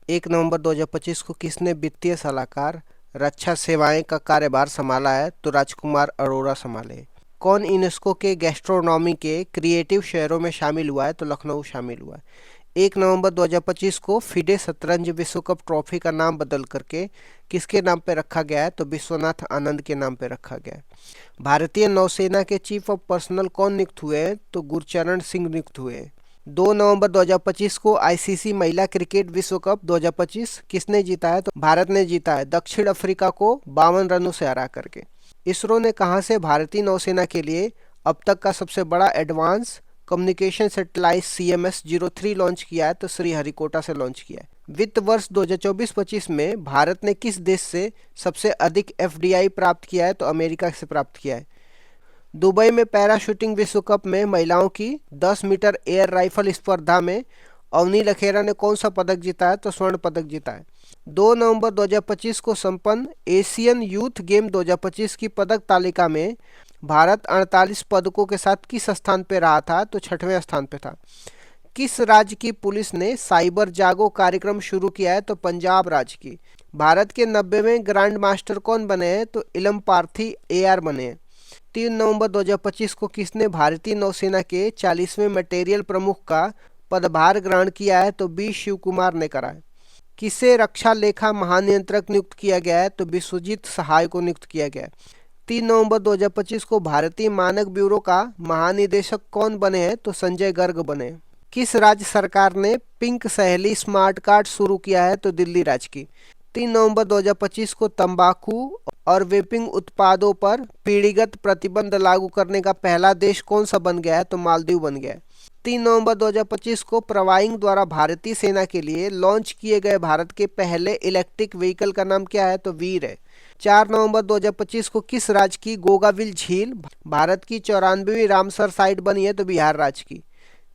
1 नवंबर 2025 को किसने वित्तीय सलाहकार रक्षा सेवाएं का कार्यभार संभाला है, तो राजकुमार अरोड़ा संभाले। कौन यूनेस्को के गैस्ट्रोनॉमी के क्रिएटिव शहरों में शामिल हुआ है, तो लखनऊ शामिल हुआ है। 1 नवंबर 2025 को फिडे शतरंज विश्व कप ट्रॉफी का नाम बदल करके किसके नाम पे रखा गया है, तो विश्वनाथ आनंद के नाम पे रखा गया है। भारतीय नौसेना के चीफ ऑफ पर्सनल कौन नियुक्त हुए हैं, तो गुरचरण सिंह नियुक्त हुए हैं। 2 नवंबर 2025 को ICC महिला क्रिकेट विश्व कप 2025 किसने जीता है, तो भारत ने जीता है दक्षिण अफ्रीका को 52 रनों से हरा करके। इसरो ने कहां से भारतीय नौसेना के लिए अब तक का सबसे बड़ा advance communication satellite CMS-03 launch किया है, तो श्रीहरिकोटा से लॉन्च किया है। वित्त वर्ष 2024-25 में भारत ने किस देश से सबसे अधिक FDI प्राप्त किया है, तो अमेरिका से प्राप्त किया है। दुबई में पैराशूटिंग विश्व कप में महिलाओं की 10 मीटर एयर राइफल स्पर्धा में अवनी लखेरा ने कौन सा पदक जीता है, तो स्वर्ण पदक जीता है। 2 नवंबर 2025 को संपन्न एशियन यूथ गेम 2025 की पदक तालिका में भारत 48 पदकों के साथ किस स्थान पे रहा था, तो 6वें स्थान पे था। किस राज्य की पुलिस ने साइबर जागो कार्यक्रम शुरू किया है, तो पंजाब राज्य की। भारत के 90वें ग्रैंड मास्टर कौन बने हैं, तो इलम पार्थी AR बने हैं। 3 नवंबर 2025 को किसने भारतीय नौसेना के 40वें मटेरियल प्रमुख का पदभार ग्रहण किया है, तो B शिव कुमार ने करा है। किसे रक्षा लेखा महानियंत्रक नियुक्त किया गया है, तो विश्वजीत सहाय को नियुक्त किया गया है। 3 नवंबर 2025 को भारतीय मानक ब्यूरो का महानिदेशक कौन बने हैं? तो संजय गर्ग बने। किस राज्य सरकार ने पिंक सहेली स्मार्ट कार्ड शुरू किया है? तो दिल्ली राज्य की। 3 नवंबर 2025 को तंबाकू और वेपिंग उत्पादों पर पीढ़ीगत प्रतिबंध लागू करने का पहला देश कौन सा बन गया है? तो मालदीव बन गया है। 3 नवंबर 2025 को प्रवाइंग द्वारा भारतीय सेना के लिए लॉन्च किए गए भारत के पहले इलेक्ट्रिक व्हीकल का नाम क्या है? तो वीर है। 4 नवंबर 2025 को किस राज्य की गोगाविल झील भारत की 94वीं रामसर साइट बनी है? तो बिहार राज्य की।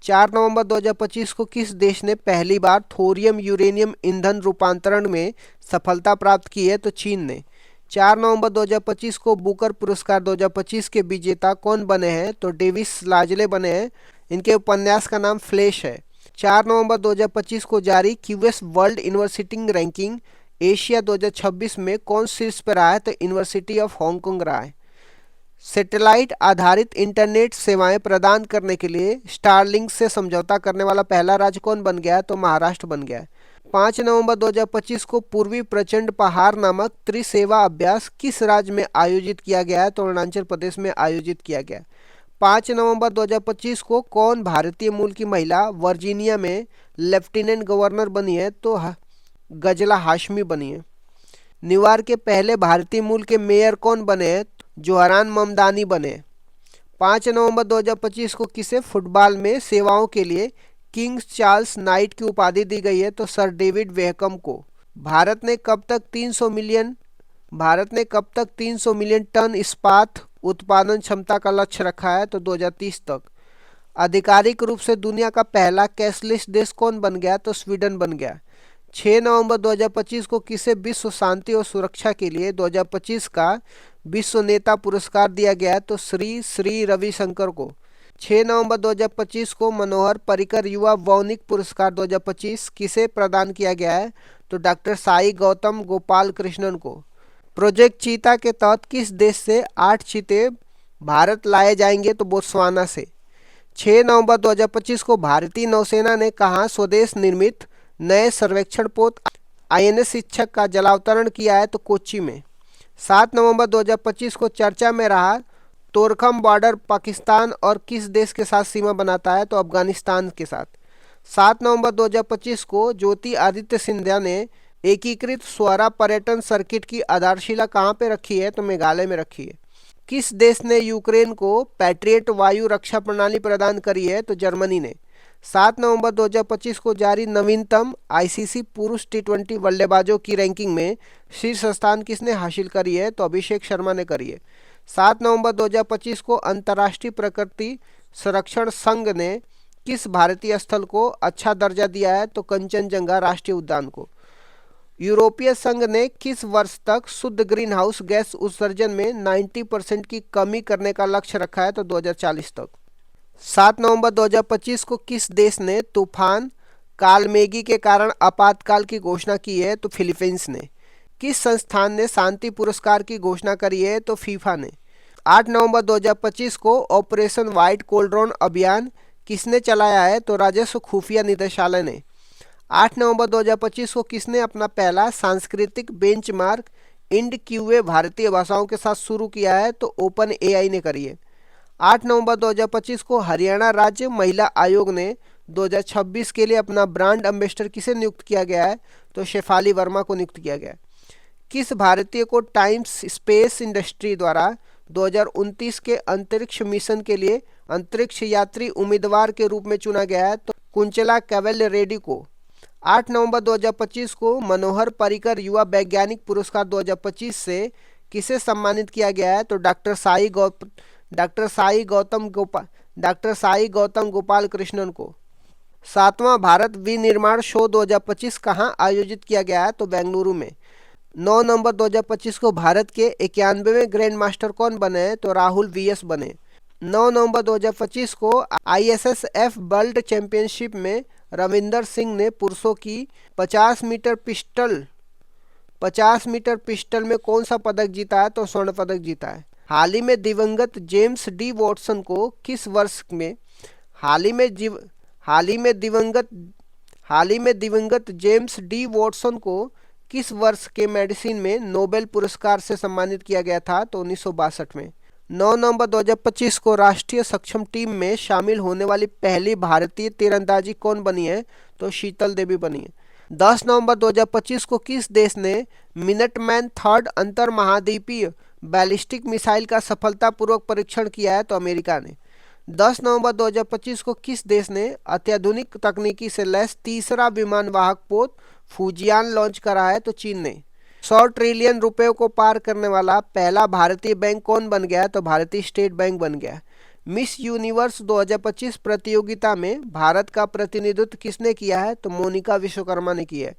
4 नवंबर 2025 को किस देश ने पहली बार थोरियम यूरेनियम ईंधन रूपांतरण में सफलता प्राप्त की है? तो चीन ने। 4 नवंबर 2025 को बुकर पुरस्कार 2025 के विजेता कौन बने हैं? तो डेविस लाजले बने हैं। इनके उपन्यास का नाम फ्लैश है। 4 नवंबर 2025 को जारी QS world university ranking Asia 2026 में कौन शीर्ष पर रहा है? तो यूनिवर्सिटी ऑफ हांगकांग रहा है। सैटेलाइट आधारित इंटरनेट सेवाएं प्रदान करने के लिए स्टारलिंक से समझौता करने वाला पहला राज्य कौन बन गया है? तो महाराष्ट्र बन गया है। 5 नवंबर 2025 को पूर्वी प्रचंड पहाड़ नामक त्रिसेवा अभ्यास किस राज्य में आयोजित किया गया है? तो अरुणाचल प्रदेश में आयोजित किया गया। 5 नवंबर 2025 को कौन भारतीय मूल की महिला वर्जीनिया में लेफ्टिनेंट गवर्नर बनी है? तो गजला हाशमी बनी है। न्यूयॉर्क के पहले भारतीय मूल के मेयर कौन बने हैं? जोहरान ममदानी बने। 5 नवंबर 2025 को किसे फुटबॉल में सेवाओं के लिए किंग्स चार्ल्स नाइट की उपाधि दी गई है? तो सर डेविड वेहकम को। भारत ने कब तक 300 मिलियन टन इस्पात उत्पादन क्षमता का लक्ष्य रखा है? तो 2030 तक। आधिकारिक रूप से दुनिया का पहला कैशलेस देश कौन बन गया? तो स्वीडन बन गया। 6 नवंबर 2025 को किसे विश्व शांति और सुरक्षा के लिए 2025 का विश्व नेता पुरस्कार दिया गया है? तो श्री श्री रविशंकर को। 6 नवंबर 2025 को मनोहर पर्रिकर युवा वैज्ञानिक पुरस्कार 2025 किसे प्रदान किया गया है? तो डॉक्टर साई गौतम गोपाल कृष्णन को। प्रोजेक्ट चीता के तहत किस देश से 8 चीते भारत लाए जाएंगे? तो बोत्सवाना से। 6 नवंबर 2025 को भारतीय नौसेना ने कहाँ स्वदेश निर्मित नए सर्वेक्षण पोत आईएनएस शिक्षक का जलावतरण किया है? तो कोच्चि में। 7 नवंबर 2025 को चर्चा में रहा तोरखम बॉर्डर पाकिस्तान और किस देश के साथ सीमा बनाता है? तो अफगानिस्तान के साथ। 7 नवंबर 2025 को ज्योति आदित्य सिंधिया ने एकीकृत स्वरा पर्यटन सर्किट की आधारशिला कहाँ पे रखी है? तो मेघालय में रखी है। किस देश ने यूक्रेन को पैट्रियट वायु रक्षा प्रणाली प्रदान करी है? तो जर्मनी ने। 7 नवंबर 2025 को जारी नवीनतम आईसीसी पुरुष टी20 बल्लेबाजों की रैंकिंग में शीर्ष स्थान किसने हासिल करी है? तो अभिषेक शर्मा ने करी है। 7 नवंबर 2025 को अंतर्राष्ट्रीय प्रकृति संरक्षण संघ ने किस भारतीय स्थल को अच्छा दर्जा दिया है? तो कंचनजंगा राष्ट्रीय उद्यान को। यूरोपीय संघ ने किस वर्ष तक शुद्ध ग्रीन हाउस गैस उत्सर्जन में 90% की कमी करने का लक्ष्य रखा है? तो 2040 तक। 7 नवंबर 2025 को किस देश ने तूफान कालमेगी के कारण आपातकाल की घोषणा की है? तो फिलीपींस ने। किस संस्थान ने शांति पुरस्कार की घोषणा करी है? तो फीफा ने। 8 नवंबर 2025 को ऑपरेशन व्हाइट कोल्ड्रॉन अभियान किसने चलाया है? तो राजस्व खुफिया निदेशालय ने। 8 नवंबर 2025 को किसने अपना पहला सांस्कृतिक बेंचमार्क इंड क्यूए भारतीय भाषाओं के साथ शुरू किया है? तो ओपन एआई ने करी है। 8 नवंबर 2025 को हरियाणा राज्य महिला आयोग ने 2026 के लिए अपना ब्रांड एम्बेसडर किसे नियुक्त किया गया है? तो शेफाली वर्मा को नियुक्त किया गया। किस भारतीय को टाइम्स स्पेस इंडस्ट्री द्वारा 2029 के अंतरिक्ष मिशन के लिए अंतरिक्ष यात्री उम्मीदवार के रूप में चुना गया है? तो कुंचला कैवेल रेड्डी को। 8 नवंबर 2025 को मनोहर पर्रिकर युवा वैज्ञानिक पुरस्कार 2025 से किसे सम्मानित किया गया है? तो डॉक्टर साई गौतम गोपाल कृष्णन को। 7वां भारत विनिर्माण शो 2025 कहाँ आयोजित किया गया है? तो बेंगलुरु में। 9 नवंबर 2025 को भारत के 91वें ग्रैंड मास्टर कौन बने हैं? तो राहुल वीएस बने। 9 नवंबर 2025 को आईएसएसएफ वर्ल्ड चैंपियनशिप में रविंदर सिंह ने पुरुषों की 50 मीटर पिस्टल में कौन सा पदक जीता है? तो स्वर्ण पदक जीता है। हाल ही में दिवंगत जेम्स डी वॉटसन को किस वर्ष में हाल ही में दिवंगत जेम्स डी वॉटसन को किस वर्ष के मेडिसिन में नोबेल पुरस्कार से सम्मानित किया गया था? तो 1962 में। 9 नवंबर 2025 को राष्ट्रीय सक्षम टीम में शामिल होने वाली पहली भारतीय तीरंदाजी कौन बनी है? तो शीतल देवी बनी है। 10 नवंबर 2025 को किस देश ने मिनटमैन थर्ड अंतर महाद्वीपीय बैलिस्टिक मिसाइल का सफलतापूर्वक परीक्षण किया है? तो अमेरिका ने। 10 नवंबर 2025 को किस देश ने अत्याधुनिक तकनीकी से लैस तीसरा विमान वाहक पोत फूजियान लॉन्च करा है? तो चीन ने। 100 ट्रिलियन रुपए को पार करने वाला पहला भारतीय बैंक कौन बन गया? तो भारतीय स्टेट बैंक बन गया। मिस यूनिवर्स 2025 प्रतियोगिता में भारत का प्रतिनिधित्व किसने किया है? तो मोनिका विश्वकर्मा ने किया है।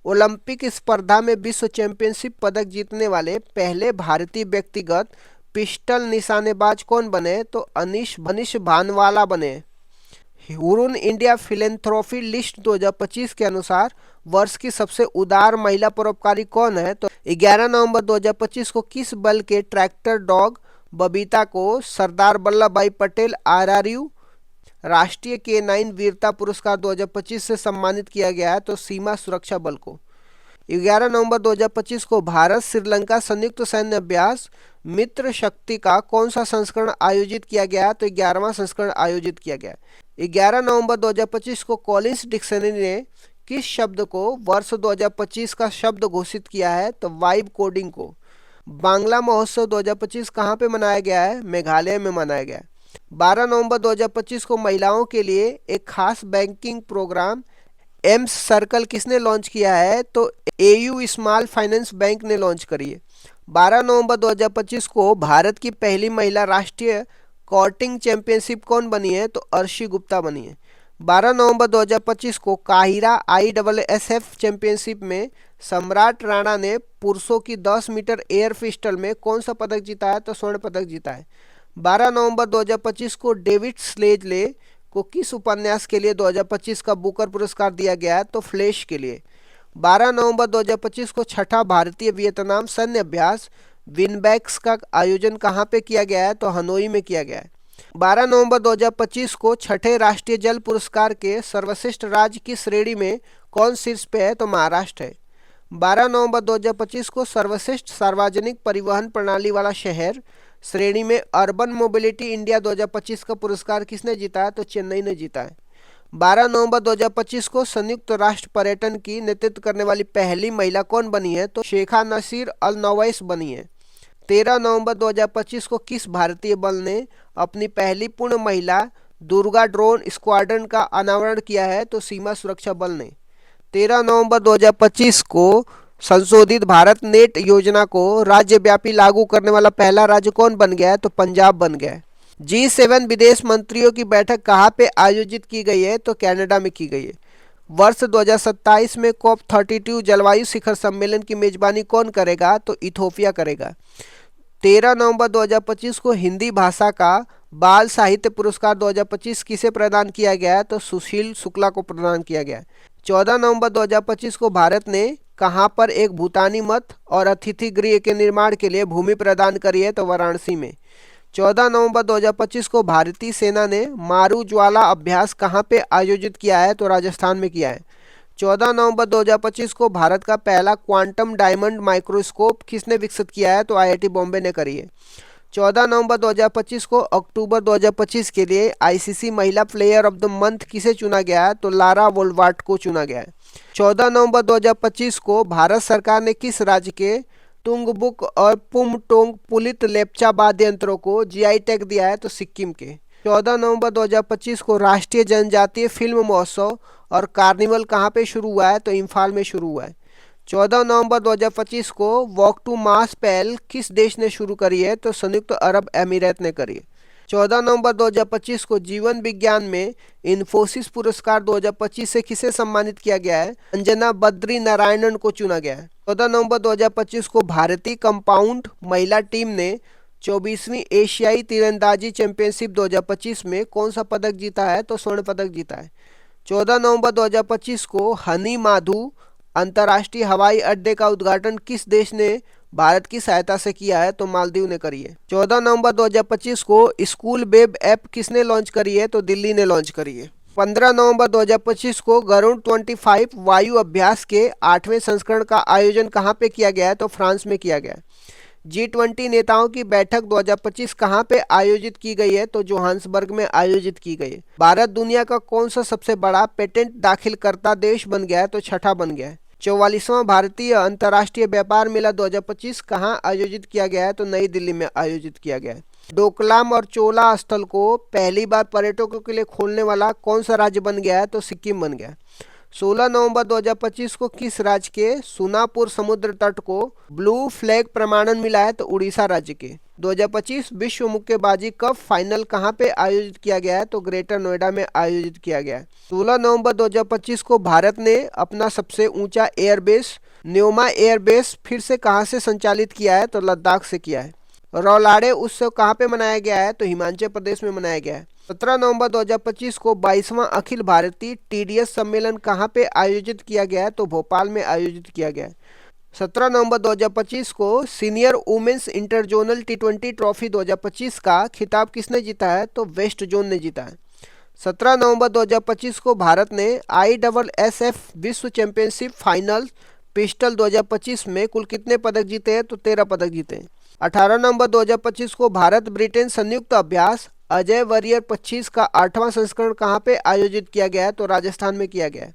ओलंपिक स्पर्धा में विश्व चैंपियनशिप पदक जीतने वाले पहले भारतीय व्यक्तिगत पिस्टल निशानेबाज कौन बने? तो अनिश भानवाला बने। हुरुन इंडिया फिलेंथ्रोपी लिस्ट 2025 के अनुसार वर्ष की सबसे उदार महिला परोपकारी कौन है? तो 11 नवंबर 2025 को किस बल के ट्रैक्टर डॉग बबीता को सरदार वल्लभ भाई पटेल आरआरयू राष्ट्रीय के-9 वीरता पुरस्कार 2025 से सम्मानित किया गया है? तो सीमा सुरक्षा बल को। 11 नवंबर 2025 को भारत श्रीलंका संयुक्त सैन्य अभ्यास मित्र शक्ति का कौन सा संस्करण आयोजित किया गया? तो 11वां संस्करण आयोजित किया गया। 11 नवंबर 2025 को कॉलिंस डिक्शनरी ने किस शब्द को वर्ष 2025 का शब्द घोषित किया है? तो वाइब कोडिंग को। बांग्ला महोत्सव 2025 कहाँ पे मनाया गया है? मेघालय में मनाया गया। 12 नवंबर 2025 को महिलाओं के लिए एक खास बैंकिंग प्रोग्राम एम्स सर्कल किसने लॉन्च किया है? तो एयू स्मॉल फाइनेंस बैंक ने लॉन्च करी है। 12 नवंबर 2025 को भारत की पहली महिला राष्ट्रीय कॉर्टिंग चैंपियनशिप कौन बनी है? तो अर्शी गुप्ता बनी है। 12 नवंबर 2025 को काहिरा ISSF चैंपियनशिप में सम्राट राणा ने पुरुषों की 10 मीटर एयर पिस्टल में कौन सा पदक जीता है? तो स्वर्ण पदक जीता है। 12 नवंबर 2025 को डेविड स्लेजले को किस उपन्यास के लिए 2025 का बुकर पुरस्कार दिया गया है? तो फ्लैश के लिए। 12 नवंबर 2025 को छठा भारतीय वियतनाम सैन्य अभ्यास विनबैक्स का आयोजन कहाँ पे किया गया है? तो हनोई में किया गया है। 12 नवंबर 2025 को छठे राष्ट्रीय जल पुरस्कार के सर्वश्रेष्ठ राज्य की श्रेणी में कौन शीर्ष पे है? तो महाराष्ट्र है। 12 नवंबर 2025 को सर्वश्रेष्ठ सार्वजनिक परिवहन प्रणाली वाला शहर श्रेणी में अर्बन मोबिलिटी इंडिया 2025 का पुरस्कार किसने जीता है? तो चेन्नई ने जीता है। 12 नवंबर 2025 को संयुक्त राष्ट्र पर्यटन की नेतृत्व करने वाली पहली महिला कौन बनी है? तो शेखा नसीर अल नवैस बनी है। 13 नवंबर 2025 को किस भारतीय बल ने अपनी पहली पूर्ण महिला दुर्गा ड्रोन स्क्वाड्रन का अनावरण किया है? तो सीमा सुरक्षा बल ने। 13 नवंबर 2025 को संशोधित भारत नेट योजना को राज्यव्यापी लागू करने वाला पहला राज्य कौन बन गया है? तो पंजाब बन गया है। G7 विदेश मंत्रियों की बैठक कहाँ पे आयोजित की गई है? तो कनाडा में की गई है। वर्ष 2027 में COP32 जलवायु शिखर सम्मेलन की मेजबानी कौन करेगा? तो इथोपिया करेगा। 13 नवंबर 2025 को हिंदी भाषा का बाल साहित्य पुरस्कार 2025 किसे प्रदान किया गया है? तो सुशील शुक्ला को प्रदान किया गया। 14 नवंबर 2025 को भारत ने कहां पर एक भूटानी मठ और अतिथि गृह के निर्माण के लिए भूमि प्रदान करी है? तो वाराणसी में। 14 नवंबर 2025 को भारतीय सेना ने मारू ज्वाला अभ्यास कहां पे आयोजित किया है? तो राजस्थान में किया है। 14 नवंबर 2025 को भारत का पहला क्वांटम डायमंड माइक्रोस्कोप किसने विकसित किया है? तो IIT बॉम्बे ने करी है। 14 नवंबर 2025 को अक्टूबर 2025 के लिए ICC महिला प्लेयर ऑफ द मंथ किसे चुना गया है? तो लारा वोल्वार्ट को चुना गया है। 14 नवंबर 2025 को भारत सरकार ने किस राज्य के टुंगबुक और पुमटोंग पुलित लेप्चा वाद्य यंत्रों को GI टैग दिया है? तो सिक्किम के। 14 नवंबर 2025 को राष्ट्रीय जनजातीय फिल्म महोत्सव और कार्निवल कहाँ पे शुरू हुआ है? तो इम्फाल में शुरू हुआ है। 14 नवंबर 2025 को वॉक टू मार्स पहल किस देश ने शुरू करी है? तो संयुक्त अरब अमीरात ने करी है। 14 नवंबर 2025 को जीवन विज्ञान में इन्फोसिस पुरस्कार 2025 से किसे सम्मानित किया गया है? अंजना बद्री नारायणन को चुना गया है। 14 नवंबर 2025 को भारतीय कंपाउंड महिला टीम ने 24वीं एशियाई तीरंदाजी चैंपियनशिप 2025 में कौन सा पदक जीता है? तो स्वर्ण पदक जीता है। 14 नवंबर 2025 को हनी माधु अंतर्राष्ट्रीय हवाई अड्डे का उद्घाटन किस देश ने भारत की सहायता से किया है? तो मालदीव ने करी है। 14 नवंबर 2025 को स्कूल वेब ऐप किसने लॉन्च करी है? तो दिल्ली ने लॉन्च करी है। 15 नवंबर 2025 को गरुड़ 25 वायु अभ्यास के 8वें संस्करण का आयोजन कहाँ पे किया गया है? तो फ्रांस में किया गया है। G20 नेताओं की बैठक 2025 कहाँ पे आयोजित की गई है? तो जोहान्सबर्ग में आयोजित की गई है। भारत दुनिया का कौन सा सबसे बड़ा पेटेंट दाखिलकर्ता देश बन गया है? तो छठा बन गया है। 44वां भारतीय अंतर्राष्ट्रीय व्यापार मेला 2025 कहाँ आयोजित किया गया है? तो नई दिल्ली में आयोजित किया गया है। डोकलाम और चोला स्थल को पहली बार पर्यटकों के लिए खोलने वाला कौन सा राज्य बन गया है? तो सिक्किम बन गया। 16 नवंबर 2025 को किस राज्य के सुनापुर समुद्र तट को ब्लू फ्लैग प्रमाणन मिला है? तो उड़ीसा राज्य के। 2025 विश्व मुक्केबाजी कप फाइनल कहाँ पे आयोजित किया गया है? तो ग्रेटर नोएडा में आयोजित किया गया है। 16 नवंबर 2025 को भारत ने अपना सबसे ऊंचा एयरबेस न्योमा एयरबेस फिर से कहाँ से संचालित किया है? तो लद्दाख से किया है। रौलाड़े उत्सव कहाँ पे मनाया गया है? तो हिमाचल प्रदेश में मनाया गया है। 17 नवंबर 2025 को 22वां अखिल भारतीय TDS सम्मेलन कहाँ पे आयोजित किया गया है? तो भोपाल में आयोजित किया गया है। 17 नवंबर 2025 को senior women's interzonal T20 trophy 2025 का खिताब किसने जीता है? तो वेस्ट जोन ने जीता है। 17 नवंबर 2025 को भारत ने ISSF विश्व चैंपियनशिप फाइनल पिस्टल 2025 में कुल कितने पदक जीते हैं? तो 13 पदक जीते हैं। 18 नवंबर 2025 को भारत ब्रिटेन संयुक्त अभ्यास अजय वरियर 25 का 8वां संस्करण कहाँ पे आयोजित किया गया है? तो राजस्थान में किया गया है।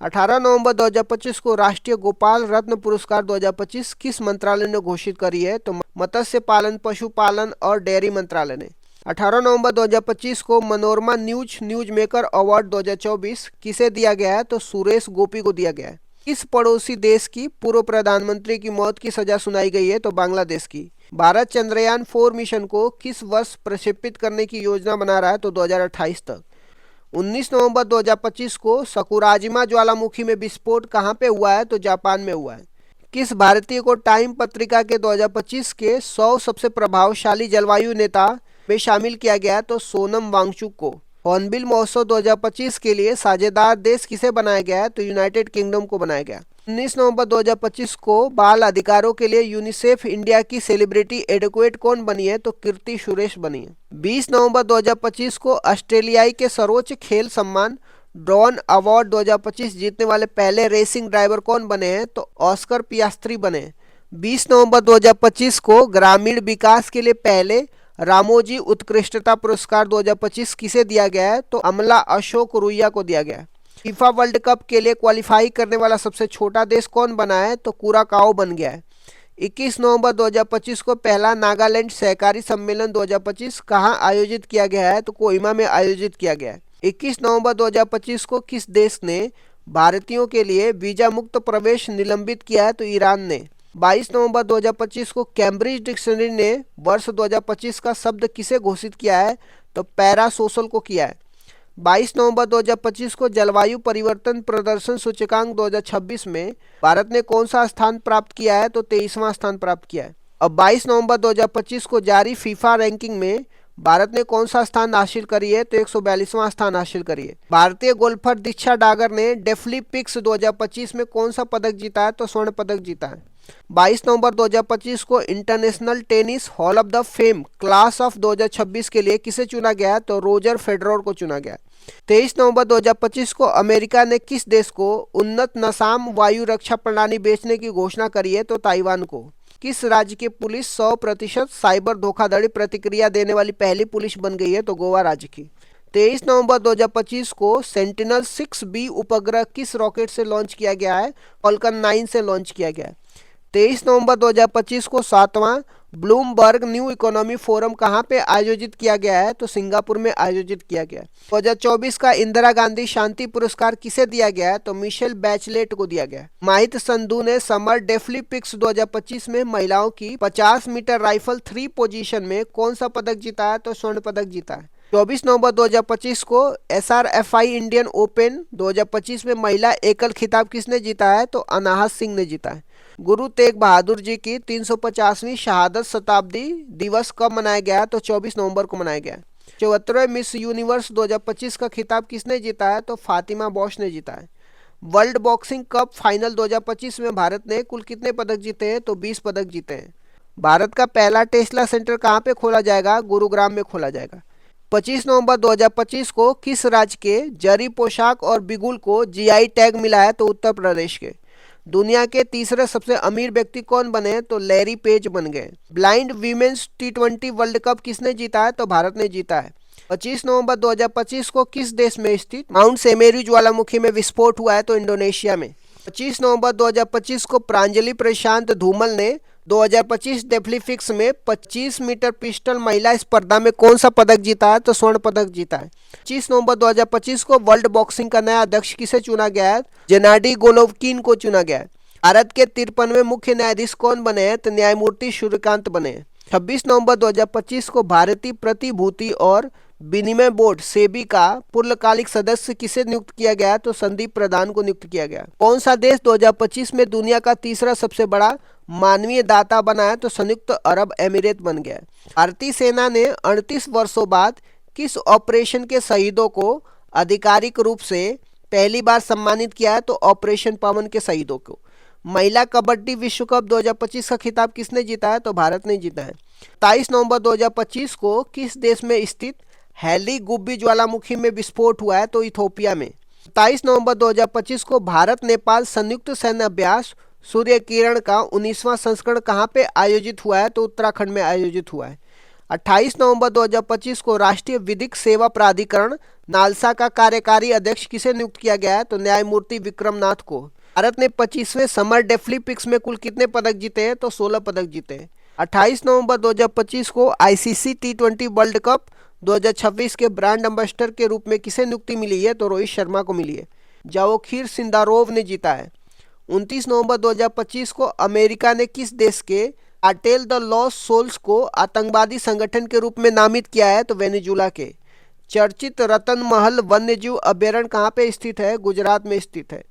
18 नवंबर 2025 को राष्ट्रीय गोपाल रत्न पुरस्कार 2025 किस मंत्रालय ने घोषित करी है? तो मत्स्य पालन, पशुपालन और डेयरी मंत्रालय ने। 18 नवंबर 2025 को मनोरमा न्यूज मेकर अवार्ड 2024 किसे दिया गया है? तो सुरेश गोपी को दिया गया है। किस पड़ोसी देश की पूर्व प्रधानमंत्री की मौत की सजा सुनाई गई है? तो बांग्लादेश की। भारत चंद्रयान 4 मिशन को किस वर्ष प्रक्षेपित करने की योजना बना रहा है? तो 2028 तक। 19 नवंबर 2025 को सकुराजिमा ज्वालामुखी में विस्फोट कहाँ पे हुआ है? तो जापान में हुआ है। किस भारतीय को टाइम पत्रिका के 2025 के 100 सबसे प्रभावशाली जलवायु नेता में शामिल किया गया? तो सोनम वांगचुक को। हॉर्नबिल महोत्सव 2025 के लिए साझेदार देश किसे बनाया गया है? तो यूनाइटेड किंगडम को बनाया गया। 19 नवंबर 2025 को बाल अधिकारों के लिए यूनिसेफ इंडिया की सेलिब्रिटी एडवोकेट कौन बनी है? तो कीर्ति सुरेश बनी है। 20 नवंबर 2025 को ऑस्ट्रेलियाई के सर्वोच्च खेल सम्मान ड्रॉन अवार्ड 2025 जीतने वाले पहले रेसिंग ड्राइवर कौन बने हैं? तो ऑस्कर पियास्त्री बने हैं। 20 नवंबर 2025 को ग्रामीण विकास के लिए पहले रामोजी उत्कृष्टता पुरस्कार 2025 किसे दिया गया है? तो अमला अशोक रुइया को दिया गया है। फीफा वर्ल्ड कप के लिए क्वालिफाई करने वाला सबसे छोटा देश कौन बना है? तो कुराकाओ बन गया है। 21 नवंबर 2025 को पहला नागालैंड सहकारी सम्मेलन 2025 कहाँ आयोजित किया गया है? तो कोहिमा में आयोजित किया गया है। 21 नवंबर 2025 को किस देश ने भारतीयों के लिए वीजा मुक्त प्रवेश निलंबित किया है? तो ईरान ने। 22 नवंबर 2025 को कैम्ब्रिज डिक्शनरी ने वर्ष 2025 का शब्द किसे घोषित किया है? तो पैरासोशल को किया है। 22 नवंबर 2025 को जलवायु परिवर्तन प्रदर्शन सूचकांक 2026 में भारत ने कौन सा स्थान प्राप्त किया है? तो 23वां स्थान प्राप्त किया है। अब 22 नवंबर 2025 को जारी फीफा रैंकिंग में भारत ने कौन सा स्थान हासिल करी है? तो 142वां स्थान हासिल करी है। भारतीय गोल्फर दीक्षा डागर ने डेफलिपिक्स 2025 में कौन सा पदक जीता है? तो स्वर्ण पदक जीता है। 22 नवंबर 2025 को international tennis hall of the fame class of 2026 के लिए किसे चुना गया? तो रोजर फेडरर को चुना गया। 23 नवंबर 2025 को अमेरिका ने किस देश को उन्नत नसाम वायु रक्षा प्रणाली बेचने की घोषणा करी है? तो ताइवान को। किस राज्य की पुलिस 100% साइबर धोखाधड़ी प्रतिक्रिया देने वाली पहली पुलिस बन गई है? तो गोवा राज्य की। 23 नवंबर 2025 को सेंटिनल 6B उपग्रह किस रॉकेट से लॉन्च किया गया है? फॉल्कन 9 से लॉन्च किया गया है। 23 नवंबर 2025 को 7वां ब्लूमबर्ग न्यू इकोनॉमी फोरम कहाँ पे आयोजित किया गया है? तो सिंगापुर में आयोजित किया गया। 2024 का इंदिरा गांधी शांति पुरस्कार किसे दिया गया है? तो मिशेल बैचलेट को दिया गया। माहित संधू ने समर डेफलिपिक्स 2025 में महिलाओं की 50 मीटर राइफल 3 पोजीशन में कौन सा पदक जीता है? तो स्वर्ण पदक जीता है। 24 नवंबर 2025 को SRFI इंडियन ओपन 2025 में महिला एकल खिताब किसने जीता है? तो अनाहत सिंह ने जीता है। गुरु तेग बहादुर जी की 350वीं शहादत शताब्दी दिवस कब मनाया गया? तो 24 नवंबर को मनाया गया। 74वें मिस यूनिवर्स 2025 का खिताब किसने जीता है? तो फातिमा बॉश ने जीता है। वर्ल्ड बॉक्सिंग कप फाइनल 2025 में भारत ने कुल कितने पदक जीते हैं? तो 20 पदक जीते हैं। भारत का पहला टेस्ला सेंटर कहाँ पे खोला जाएगा? गुरुग्राम में खोला जाएगा। 25 नवंबर 2025 को किस राज्य के जरी पोशाक और बिगुल को जीआई टैग मिला है? तो उत्तर प्रदेश के। दुनिया के तीसरे सबसे अमीर व्यक्ति कौन बने? तो लैरी पेज बन गए। Blind women's T20 world cup किसने जीता है? तो भारत ने जीता है। 25 नवंबर 2025 को किस देश में स्थित माउंट सेमेरू ज्वालामुखी में विस्फोट हुआ है? तो इंडोनेशिया में। 25 नवंबर 2025 को प्रांजलि प्रशांत धूमल ने 2025 डेफलीफिक्स में 25 मीटर पिस्टल महिला स्पर्धा में कौन सा पदक जीता है? तो स्वर्ण पदक जीता है। 25 नवंबर 2025 को वर्ल्ड बॉक्सिंग का नया अध्यक्ष किसे चुना गया है? जेनाडी गोलोवकिन को चुना गया है। भारत के 53वें मुख्य न्यायाधीश कौन बने हैं? तो न्यायमूर्ति सूर्यकांत बने हैं। 26 नवंबर 2025 को भारतीय प्रतिभूति और विनिमय बोर्ड सेबी का पूर्णकालिक सदस्य किसे नियुक्त किया गया? तो संदीप प्रधान को नियुक्त किया गया। कौन सा देश 2025 में दुनिया का तीसरा सबसे बड़ा मानवीय दाता बना है? तो संयुक्त अरब अमीरात बन गया। भारतीय सेना ने 38 वर्षों बाद किस ऑपरेशन के शहीदों को आधिकारिक रूप से पहली बार सम्मानित किया है? तो ऑपरेशन पवन के शहीदों को। महिला कबड्डी विश्व कप 2025 का खिताब किसने जीता है? तो भारत ने जीता है। 23 नवंबर 2025 को किस देश में स्थित हैली गुब्बी ज्वालामुखी में विस्फोट हुआ है? तो इथोपिया में। 27 नवंबर 2025 को भारत नेपाल संयुक्त सैन्य अभ्यास सूर्य किरण का 19वां संस्करण कहाँ पे आयोजित हुआ है? तो उत्तराखंड में आयोजित हुआ है। 28 नवंबर 2025 को राष्ट्रीय विधिक सेवा प्राधिकरण नालसा का कार्यकारी अध्यक्ष किसे नियुक्त किया गया है? तो न्यायमूर्ति विक्रमनाथ को। भारत ने 25वें समर डेफलीपिक्स में कुल कितने पदक जीते हैं? तो 16 पदक जीते हैं। 28 नवंबर 2025 को आईसीसी T20 वर्ल्ड कप 2026 के ब्रांड एम्बेसडर के रूप में किसे नियुक्ति मिली है? तो रोहित शर्मा को मिली है। जावोखिर सिंदारोव ने जीता है। 29 नवंबर 2025 को अमेरिका ने किस देश के कार्टेल द लॉस्ट सोल्स को आतंकवादी संगठन के रूप में नामित किया है? तो वेनेजुला के। चर्चित रतन महल वन्यजीव अभ्यारण्य कहाँ पे स्थित है? गुजरात में स्थित है।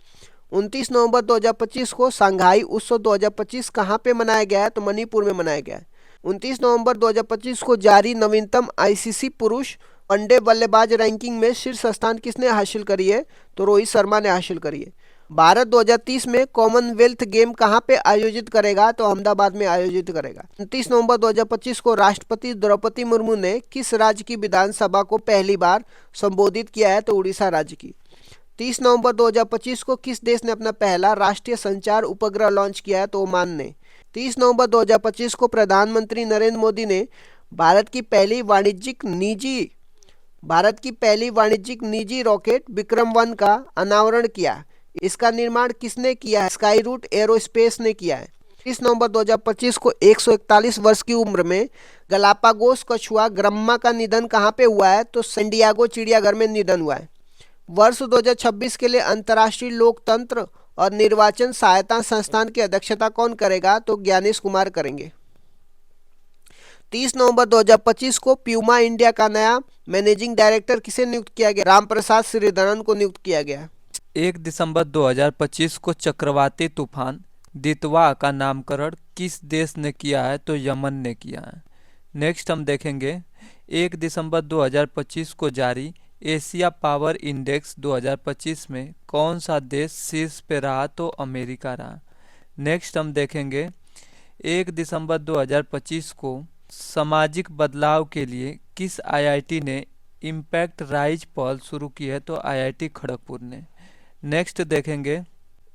29 नवंबर 2025 को सांघाई उत्सव 2025 कहाँ पे मनाया गया है? तो मणिपुर में मनाया गया है। 29 नवंबर 2025 को जारी नवीनतम आईसीसी पुरुष वनडे बल्लेबाज रैंकिंग में शीर्ष स्थान किसने हासिल करी है? तो रोहित शर्मा ने हासिल करी है। भारत 2030 में कॉमनवेल्थ गेम कहाँ पे आयोजित करेगा? तो अहमदाबाद में आयोजित करेगा। 29 नवंबर 2025 को राष्ट्रपति द्रौपदी मुर्मू ने किस राज्य की विधानसभा को पहली बार संबोधित किया है? तो उड़ीसा राज्य की। 30 नवंबर 2025 को किस देश ने अपना पहला राष्ट्रीय संचार उपग्रह लॉन्च किया है? तो ओमान ने। 30 नवंबर 2025 को प्रधानमंत्री नरेंद्र मोदी ने भारत की पहली वाणिज्यिक निजी रॉकेट विक्रम-1 का अनावरण किया। इसका निर्माण किसने किया है? स्काई रूट एरोस्पेस ने किया है। 30 नवंबर 2025 को 141 वर्ष की उम्र में गलापागोस कछुआ ग्रम्मा का निधन कहाँ पे हुआ है? तो सैन डिएगो चिड़ियाघर में निधन हुआ है। वर्ष 2026 के लिए अंतर्राष्ट्रीय लोकतंत्र और निर्वाचन सहायता संस्थान की अध्यक्षता कौन करेगा? तो ज्ञानेश कुमार करेंगे। 30 नवंबर 2025 को प्यूमा इंडिया का नया मैनेजिंग डायरेक्टर किसे नियुक्त किया गया? राम प्रसाद श्रीधरन को नियुक्त किया गया।
1 दिसंबर 2025 को चक्रवाती तूफान दितवा का नामकरण किस देश ने किया है? तो यमन ने किया है। नेक्स्ट हम देखेंगे 1 दिसंबर 2025 को जारी एशिया पावर इंडेक्स 2025 में कौन सा देश शीर्ष पे रहा? तो अमेरिका रहा। नेक्स्ट हम देखेंगे 1 दिसंबर 2025 को सामाजिक बदलाव के लिए किस आईआईटी ने इम्पैक्ट राइज पहल शुरू की है? तो आईआईटी खड़गपुर ने। नेक्स्ट देखेंगे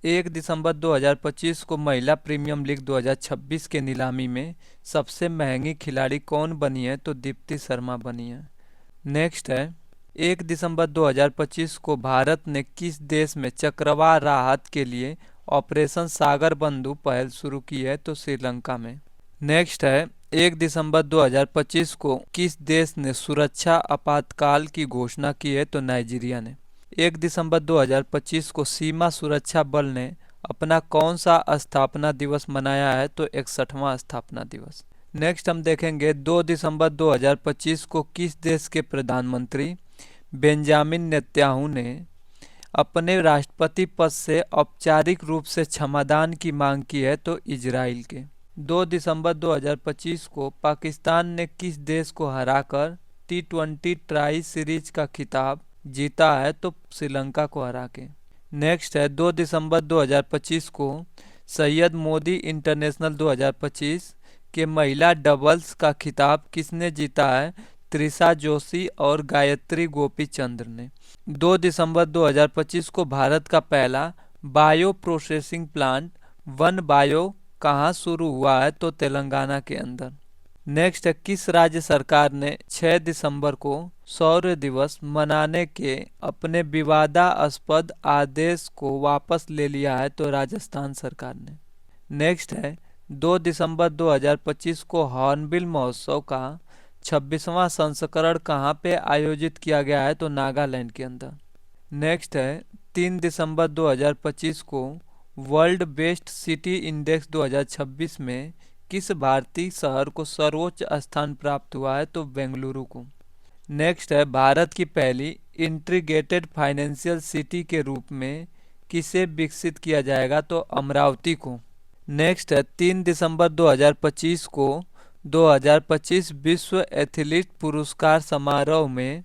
1 दिसंबर 2025 को महिला प्रीमियम लीग 2026 के नीलामी में सबसे महंगी खिलाड़ी कौन बनी है? तो दीप्ति शर्मा बनी है। नेक्स्ट है 1 दिसंबर 2025 को भारत ने किस देश में चक्रवात राहत के लिए ऑपरेशन सागर बंधु पहल शुरू की है? तो श्रीलंका में। नेक्स्ट है 1 दिसंबर 2025 को किस देश ने सुरक्षा आपातकाल की घोषणा की है? तो नाइजीरिया ने। 1 दिसंबर 2025 को सीमा सुरक्षा बल ने अपना कौन सा स्थापना दिवस मनाया है? तो 61वां स्थापना दिवस। नेक्स्ट हम देखेंगे 2 दिसंबर 2025 को किस देश के प्रधानमंत्री बेंजामिन नेतन्याहू ने अपने राष्ट्रपति पद से औपचारिक रूप से क्षमादान की मांग की है? तो इजराइल के। 2 दिसंबर 2025 को पाकिस्तान ने किस देश को हराकर T20 ट्राई सीरीज का खिताब जीता है? तो श्रीलंका को हरा के। नेक्स्ट है 2 दिसंबर 2025 को सैयद मोदी इंटरनेशनल 2025 के महिला डबल्स का खिताब किसने जीता है? त्रिषा जोशी और गायत्री गोपीचंद्र ने। 2 दिसंबर 2025 को भारत का पहला bio processing plant one bio कहाँ शुरू हुआ है? तो तेलंगाना के अंदर। नेक्स्ट है, किस राज्य सरकार ने 6 दिसंबर को शौर्य दिवस मनाने के अपने विवादास्पद आदेश को वापस ले लिया है? तो राजस्थान सरकार ने। नेक्स्ट है, 2 दिसंबर 2025 को हॉर्नबिल महोत्सव का 26वां संस्करण कहाँ पे आयोजित किया गया है? तो नागालैंड के अंदर। नेक्स्ट है, 3 दिसंबर 2025 को वर्ल्ड बेस्ट सिटी इंडेक्स 2026 में किस भारतीय शहर को सर्वोच्च स्थान प्राप्त हुआ है? तो बेंगलुरु को। नेक्स्ट है, भारत की पहली इंटीग्रेटेड फाइनेंशियल सिटी के रूप में किसे विकसित किया जाएगा? तो अमरावती को। नेक्स्ट है, 3 दिसंबर 2025 को 2025 विश्व एथलीट पुरस्कार समारोह में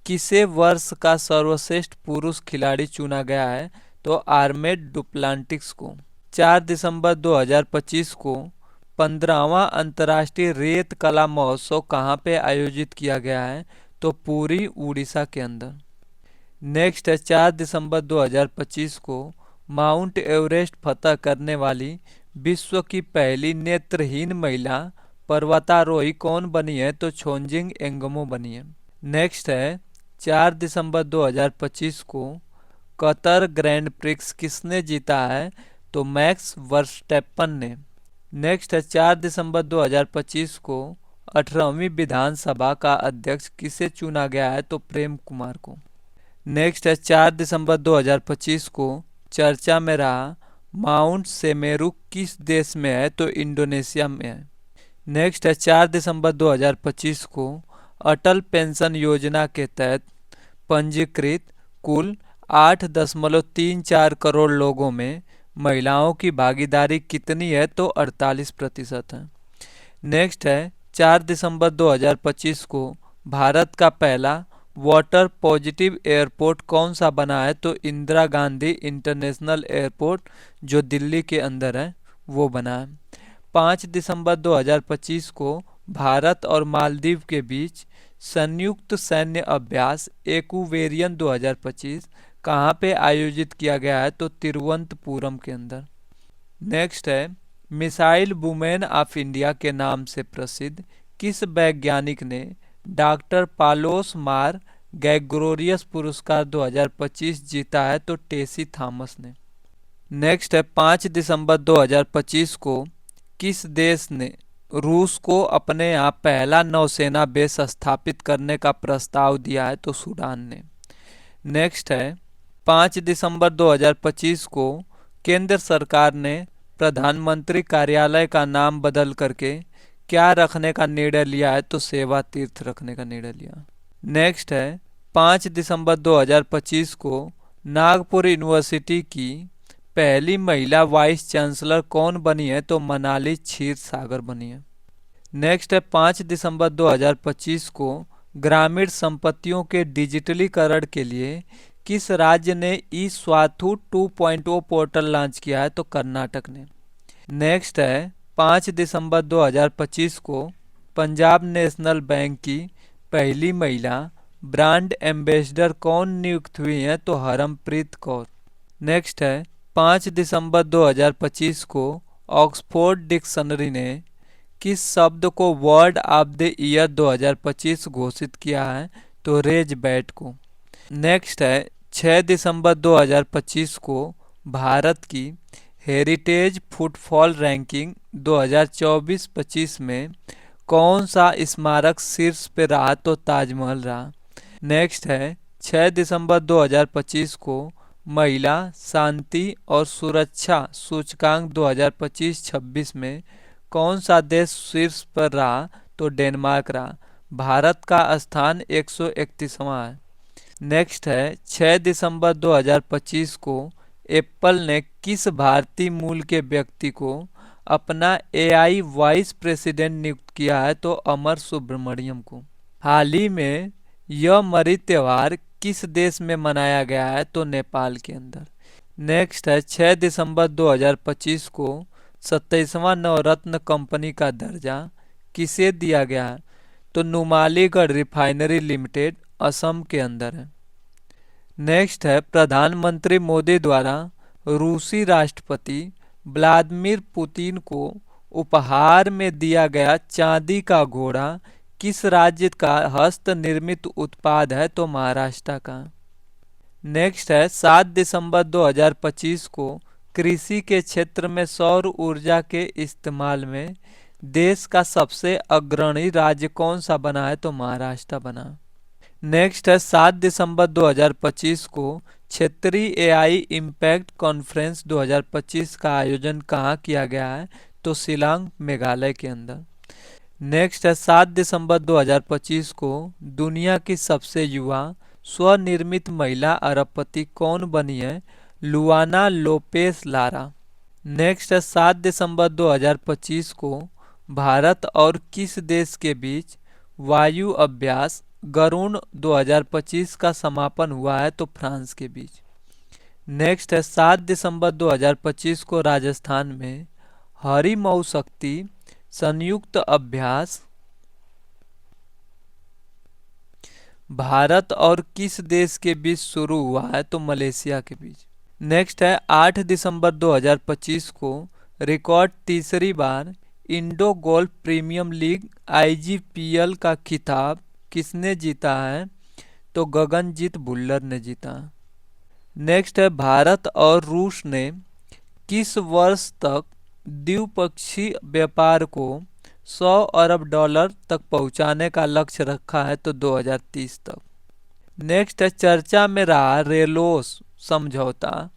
किसे वर्ष का सर्वश्रेष्ठ पुरुष खिलाड़ी चुना गया है? तो आर्मेड डुप्लांटिस को। 4 दिसंबर 2025 को 15वां अंतर्राष्ट्रीय रेत कला महोत्सव कहाँ पे आयोजित किया गया है? तो पुरी, उड़ीसा के अंदर। नेक्स्ट है, 4 दिसंबर 2025 को माउंट एवरेस्ट फतह करने वाली विश्व की पहली नेत्रहीन महिला पर्वतारोही कौन बनी है? तो छोंजिंग एंगमो बनी है। नेक्स्ट है, 4 दिसंबर 2025 को कतर ग्रैंड प्रिक्स किसने जीता है? तो मैक्स वर्स्टैप्पन ने। नेक्स्ट है, 4 दिसंबर 2025 को 18वीं विधानसभा का अध्यक्ष किसे चुना गया है? तो प्रेम कुमार को। नेक्स्ट है, 4 दिसंबर 2025 को चर्चा में रहा माउंट सेमेरू किस देश में है? तो इंडोनेशिया में है। नेक्स्ट है, 4 दिसंबर 2025 को अटल पेंशन योजना के तहत पंजीकृत कुल 8.34 करोड़ लोगों में महिलाओं की भागीदारी कितनी है? तो 48% है। नेक्स्ट है, 4 दिसंबर 2025 को भारत का पहला वाटर पॉजिटिव एयरपोर्ट कौन सा बना है? तो इंदिरा गांधी इंटरनेशनल एयरपोर्ट जो दिल्ली के अंदर है वो बना है। 5 दिसंबर 2025 को भारत और मालदीव के बीच संयुक्त सैन्य अभ्यास एक्वेरियन 2025 कहाँ पे आयोजित किया गया है? तो तिरुवनंतपुरम के अंदर। नेक्स्ट है, मिसाइल वुमेन ऑफ इंडिया के नाम से प्रसिद्ध किस वैज्ञानिक ने डॉक्टर पालोस मार गैग्रोरियस पुरस्कार 2025 जीता है? तो टेसी थॉमस ने। नेक्स्ट है, 5 दिसंबर 2025 को किस देश ने रूस को अपने यहाँ पहला नौसेना बेस स्थापित करने का प्रस्ताव दिया है? तो सूडान ने। नेक्स्ट है, 5 दिसंबर 2025 को केंद्र सरकार ने प्रधानमंत्री कार्यालय का नाम बदल करके क्या रखने का निर्णय लिया है? तो सेवा तीर्थ रखने का निर्णय लिया। नेक्स्ट है, 5 दिसंबर 2025 को नागपुर यूनिवर्सिटी की पहली महिला वाइस चांसलर कौन बनी है? तो मनाली क्षीर सागर बनी है। नेक्स्ट है, 5 दिसंबर 2025 को ग्रामीण संपत्तियों के डिजिटलीकरण के लिए किस राज्य ने ई स्वाथू 2.0 पोर्टल लॉन्च किया है? तो कर्नाटक ने। नेक्स्ट है, 5 दिसंबर 2025 को पंजाब नेशनल बैंक की पहली महिला ब्रांड एम्बेसडर कौन नियुक्त हुई है? तो हरमप्रीत कौर। नेक्स्ट है, 5 दिसंबर 2025 को ऑक्सफोर्ड डिक्शनरी ने किस शब्द को वर्ड ऑफ द ईयर 2025 घोषित किया है? तो रेज बैट को। नेक्स्ट है, 6 दिसंबर 2025 को भारत की हेरिटेज फुटफॉल रैंकिंग 2024-25 में कौन सा स्मारक शीर्ष पे रहा? तो ताजमहल रहा। नेक्स्ट है, 6 दिसंबर 2025 को महिला शांति और सुरक्षा सूचकांक 2025-26 में कौन सा देश शीर्ष पर रहा? तो डेनमार्क रहा। भारत का स्थान 131वां है। नेक्स्ट है, 6 दिसंबर 2025 को एप्पल ने किस भारतीय मूल के व्यक्ति को अपना एआई वाइस प्रेसिडेंट नियुक्त किया है? तो अमर सुब्रमण्यम को। हाल ही में यह मरी त्यौहार किस देश में मनाया गया है? तो नेपाल के अंदर। नेक्स्ट है, 6 दिसंबर 2025 को 27वां नवरत्न कंपनी का दर्जा किसे दिया गया है? तो नुमालीगढ़ रिफाइनरी लिमिटेड असम के अंदर है। नेक्स्ट है प्रधानमंत्री मोदी द्वारा रूसी राष्ट्रपति व्लादिमीर पुतिन को उपहार में दिया गया चांदी का घोड़ा किस राज्य का हस्त निर्मित उत्पाद है? तो महाराष्ट्र का। नेक्स्ट है 7 दिसंबर 2025 को कृषि के क्षेत्र में सौर ऊर्जा के इस्तेमाल में देश का सबसे अग्रणी राज्य कौन सा बना है? तो महाराष्ट्र बना। नेक्स्ट है 7 दिसंबर 2025 को क्षेत्रीय एआई इम्पैक्ट कॉन्फ्रेंस 2025 का आयोजन कहाँ किया गया है? तो शिलांग मेघालय के अंदर। नेक्स्ट है 7 दिसंबर 2025 को दुनिया की सबसे युवा स्वनिर्मित महिला अरबपति कौन बनी है? लुआना लोपेस लारा। नेक्स्ट है 7 दिसंबर 2025 को भारत और किस देश के बीच वायु अभ्यास गरुण 2025 का समापन हुआ है? तो फ्रांस के बीच। नेक्स्ट है 7 दिसंबर 2025 को राजस्थान में हरी मऊ शक्ति संयुक्त अभ्यास भारत और किस देश के बीच शुरू हुआ है? तो मलेशिया के बीच। नेक्स्ट है 8 दिसंबर 2025 को रिकॉर्ड तीसरी बार इंडो गोल्फ प्रीमियम लीग आईजीपीएल का खिताब किसने जीता है? तो गगनजीत भुल्लर ने जीता। नेक्स्ट है भारत और रूस ने किस वर्ष तक द्विपक्षीय व्यापार को 100 अरब डॉलर तक पहुंचाने का लक्ष्य रखा है? तो 2030 तक। नेक्स्ट है चर्चा में रहा रेलोस समझौता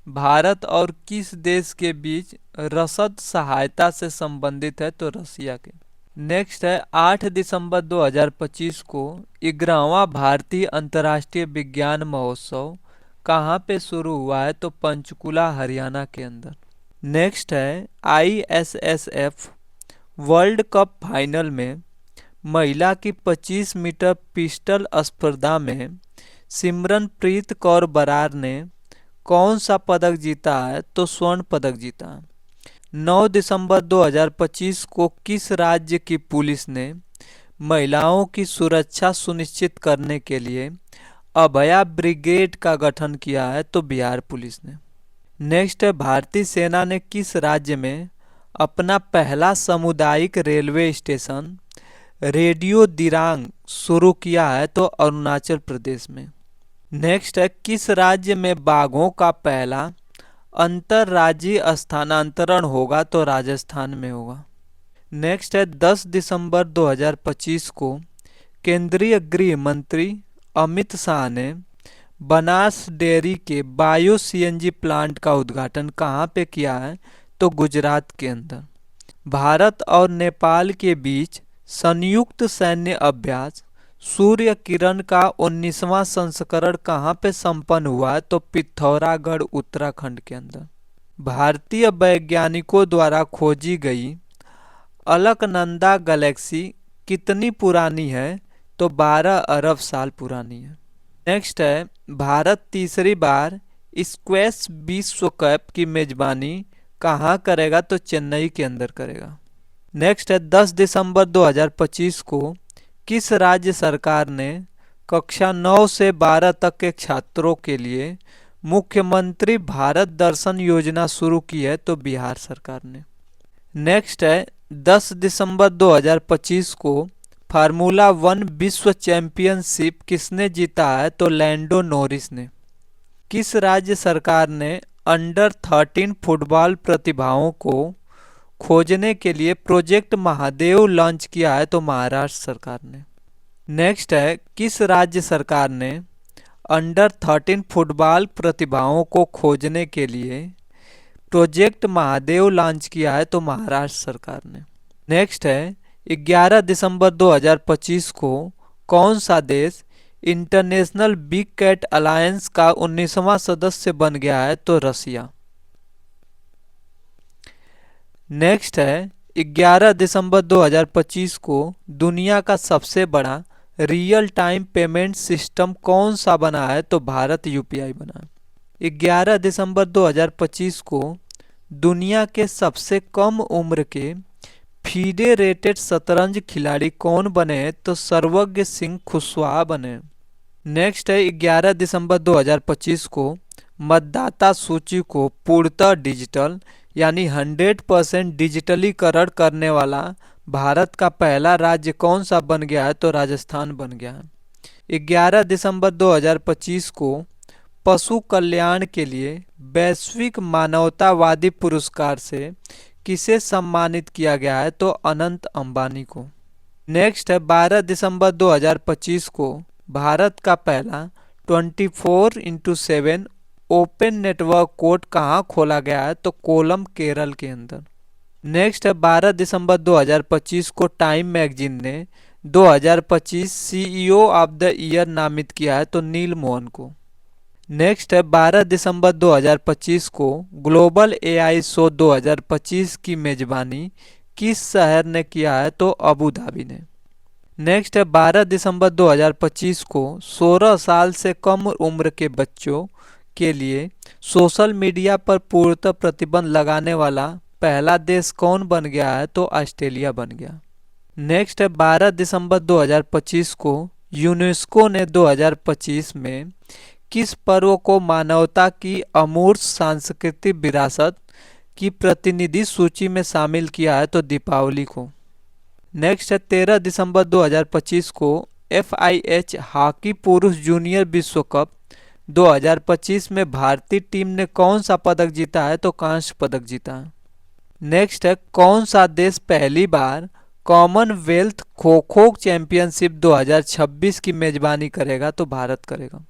भारत और किस देश के बीच रसद सहायता से संबंधित है? तो रसिया के। नेक्स्ट है 8 दिसंबर 2025 को 11वां भारतीय अंतर्राष्ट्रीय विज्ञान महोत्सव कहाँ पे शुरू हुआ है? तो पंचकुला हरियाणा के अंदर। नेक्स्ट है आईएसएसएफ वर्ल्ड कप फाइनल में महिला की 25 मीटर पिस्टल स्पर्धा में सिमरनप्रीत कौर बरार ने कौन सा पदक जीता है? तो स्वर्ण पदक जीता। 9 दिसंबर 2025 को किस राज्य की पुलिस ने महिलाओं की सुरक्षा सुनिश्चित करने के लिए अभया ब्रिगेड का गठन किया है? तो बिहार पुलिस ने। नेक्स्ट है भारतीय सेना ने किस राज्य में अपना पहला सामुदायिक रेलवे स्टेशन रेडियो दिरांग शुरू किया है? तो अरुणाचल प्रदेश में। नेक्स्ट है किस राज्य में बाघों का पहला अंतरराज्यीय स्थानांतरण होगा? तो राजस्थान में होगा। नेक्स्ट है 10 दिसंबर 2025 को केंद्रीय गृह मंत्री अमित शाह ने बनास डेयरी के बायो सीएनजी प्लांट का उद्घाटन कहाँ पे किया है? तो गुजरात के अंदर। भारत और नेपाल के बीच संयुक्त सैन्य अभ्यास सूर्य किरण का 19वां संस्करण कहाँ पे संपन्न हुआ है? तो पिथौरागढ़ उत्तराखंड के अंदर। भारतीय वैज्ञानिकों द्वारा खोजी गई अलकनंदा गैलेक्सी कितनी पुरानी है? तो 12 अरब साल पुरानी है। नेक्स्ट है भारत तीसरी बार स्क्वैश विश्व कप की मेजबानी कहाँ करेगा? तो चेन्नई के अंदर करेगा। नेक्स्ट है 10 दिसंबर 2025 को किस राज्य सरकार ने कक्षा 9 से 12 तक के छात्रों के लिए मुख्यमंत्री भारत दर्शन योजना शुरू की है? तो बिहार सरकार ने। नेक्स्ट है 10 दिसंबर 2025 को फार्मूला 1 विश्व चैंपियनशिप किसने जीता है? तो लैंडो नॉरिस ने। किस राज्य सरकार ने अंडर 13 फुटबॉल प्रतिभाओं को खोजने के लिए प्रोजेक्ट महादेव लॉन्च किया है? तो महाराष्ट्र सरकार ने। नेक्स्ट है किस राज्य सरकार ने अंडर 13 फुटबॉल प्रतिभाओं को खोजने के लिए प्रोजेक्ट महादेव लॉन्च किया है? तो महाराष्ट्र सरकार ने। नेक्स्ट है 11 दिसंबर 2025 को कौन सा देश इंटरनेशनल बिग कैट अलायंस का 19वां सदस्य बन गया है? तो रसिया। नेक्स्ट है 11 दिसंबर 2025 को दुनिया का सबसे बड़ा रियल टाइम पेमेंट सिस्टम कौन सा बना है? तो भारत यूपीआई बना। 11 दिसंबर 2025 को दुनिया के सबसे कम उम्र के फीडे रेटेड शतरंज खिलाड़ी कौन बने? तो सर्वज्ञ सिंह कुशवाहा बने। नेक्स्ट है 11 दिसंबर 2025 को मतदाता सूची को पूर्णतः डिजिटल यानी 100% डिजिटलीकरण करने वाला भारत का पहला राज्य कौन सा बन गया है? तो राजस्थान बन गया है। 11 दिसंबर 2025 को पशु कल्याण के लिए वैश्विक मानवतावादी पुरस्कार से किसे सम्मानित किया गया है? तो अनंत अंबानी को। नेक्स्ट है 12 दिसंबर 2025 को भारत का पहला 24x7 ओपन नेटवर्क कोर्ट कहाँ खोला गया है? तो कोलम केरल के अंदर। नेक्स्ट है 12 दिसंबर 2025 को टाइम मैगजीन ने 2025 सीईओ ऑफ द ईयर नामित किया है तो नील मोहन को। नेक्स्ट है 12 दिसंबर 2025 को ग्लोबल एआई शो 2025 की मेजबानी किस शहर ने किया है? तो अबू धाबी ने। नेक्स्ट है 12 दिसंबर 2025 को 16 साल से कम उम्र के बच्चों के लिए सोशल मीडिया पर पूर्णतः प्रतिबंध लगाने वाला पहला देश कौन बन गया है? तो ऑस्ट्रेलिया बन गया। नेक्स्ट है 12 दिसंबर 2025 को यूनेस्को ने 2025 में किस पर्व को मानवता की अमूर्त सांस्कृतिक विरासत की प्रतिनिधि सूची में शामिल किया है? तो दीपावली को। नेक्स्ट है 13 दिसंबर 2025 को FIH हॉकी पुरुष जूनियर विश्व कप 2025 में भारतीय टीम ने कौन सा पदक जीता है? तो कांस्य पदक जीता है। नेक्स्ट है कौन सा देश पहली बार कॉमनवेल्थ खो खो चैंपियनशिप 2026 की मेजबानी करेगा? तो भारत करेगा।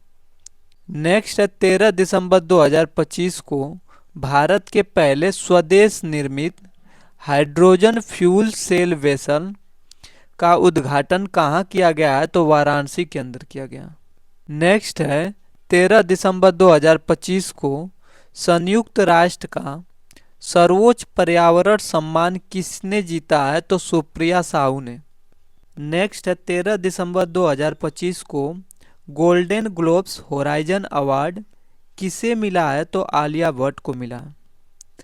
नेक्स्ट है 13 दिसंबर 2025 को भारत के पहले स्वदेश निर्मित हाइड्रोजन फ्यूल सेल वेसल का उद्घाटन कहाँ किया गया है? तो वाराणसी के अंदर किया गया। नेक्स्ट है 13 दिसंबर 2025 को संयुक्त राष्ट्र का सर्वोच्च पर्यावरण सम्मान किसने जीता है? तो सुप्रिया साहू ने। नेक्स्ट है 13 दिसंबर 2025 को गोल्डन ग्लोब्स होराइजन अवार्ड किसे मिला है? तो आलिया भट्ट को मिला।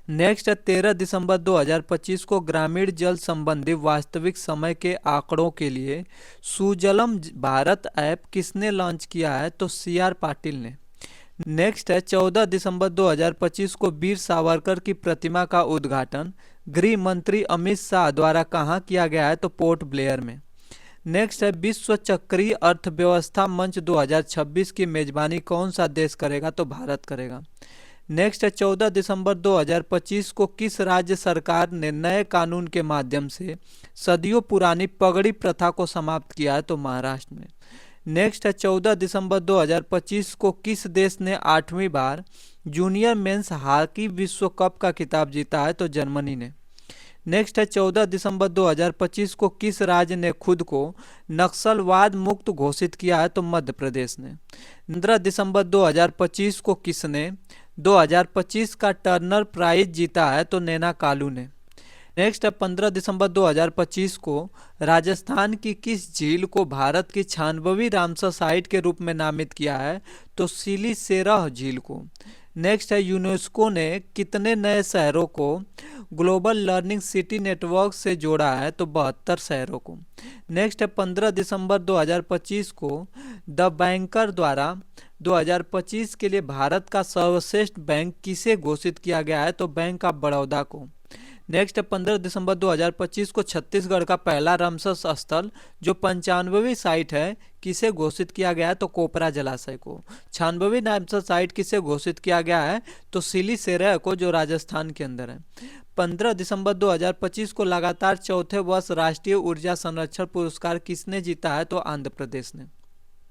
नेक्स्ट है 13 दिसंबर 2025 को ग्रामीण जल संबंधी वास्तविक समय के आंकड़ों के लिए सुजलम भारत ऐप किसने लॉन्च किया है? तो CR पाटिल ने। नेक्स्ट है 14 दिसंबर 2025 को वीर सावरकर की प्रतिमा का उद्घाटन गृह मंत्री अमित शाह द्वारा कहाँ किया गया है? तो पोर्ट ब्लेयर में। नेक्स्ट है विश्व चक्रीय अर्थव्यवस्था मंच 2026 की मेजबानी कौन सा देश करेगा? तो भारत करेगा। नेक्स्ट है 14 दिसंबर 2025 को किस राज्य सरकार ने नए कानून के माध्यम से सदियों पुरानी पगड़ी प्रथा को समाप्त किया है? तो महाराष्ट्र में। नेक्स्ट है 14 दिसंबर 2025 को किस देश ने 8वीं बार जूनियर मेंस हॉकी विश्व कप का खिताब जीता है? तो जर्मनी ने। नेक्स्ट है 14 दिसंबर 2025 को किस राज्य ने खुद को नक्सलवाद मुक्त घोषित किया है? तो मध्य प्रदेश ने। 15 दिसंबर 2025 को किसने 2025 का टर्नर प्राइज जीता है? तो नैना कालू ने। नेक्स्ट है 15 दिसंबर 2025 को राजस्थान की किस झील को भारत की 96वीं रामसर साइट के रूप में नामित किया है? तो सिलीसेरा झील को। नेक्स्ट है यूनेस्को ने कितने नए शहरों को ग्लोबल लर्निंग सिटी नेटवर्क से जोड़ा है? तो 72 शहरों को। नेक्स्ट है 15 दिसंबर 2025 को द बैंकर द्वारा 2025 के लिए भारत का सर्वश्रेष्ठ बैंक किसे घोषित किया गया है? तो बैंक ऑफ बड़ौदा को। नेक्स्ट है 15 दिसंबर 2025 को छत्तीसगढ़ का पहला रामसर स्थल जो 95वीं साइट है किसे घोषित किया गया है? तो कोपरा जलाशय को। 96वीं रामसर साइट किसे घोषित किया गया है? तो सिलीसेरा को जो राजस्थान के अंदर है। 15 दिसंबर 2025 को लगातार चौथे वर्ष राष्ट्रीय ऊर्जा संरक्षण पुरस्कार किसने जीता है? तो आंध्र प्रदेश ने।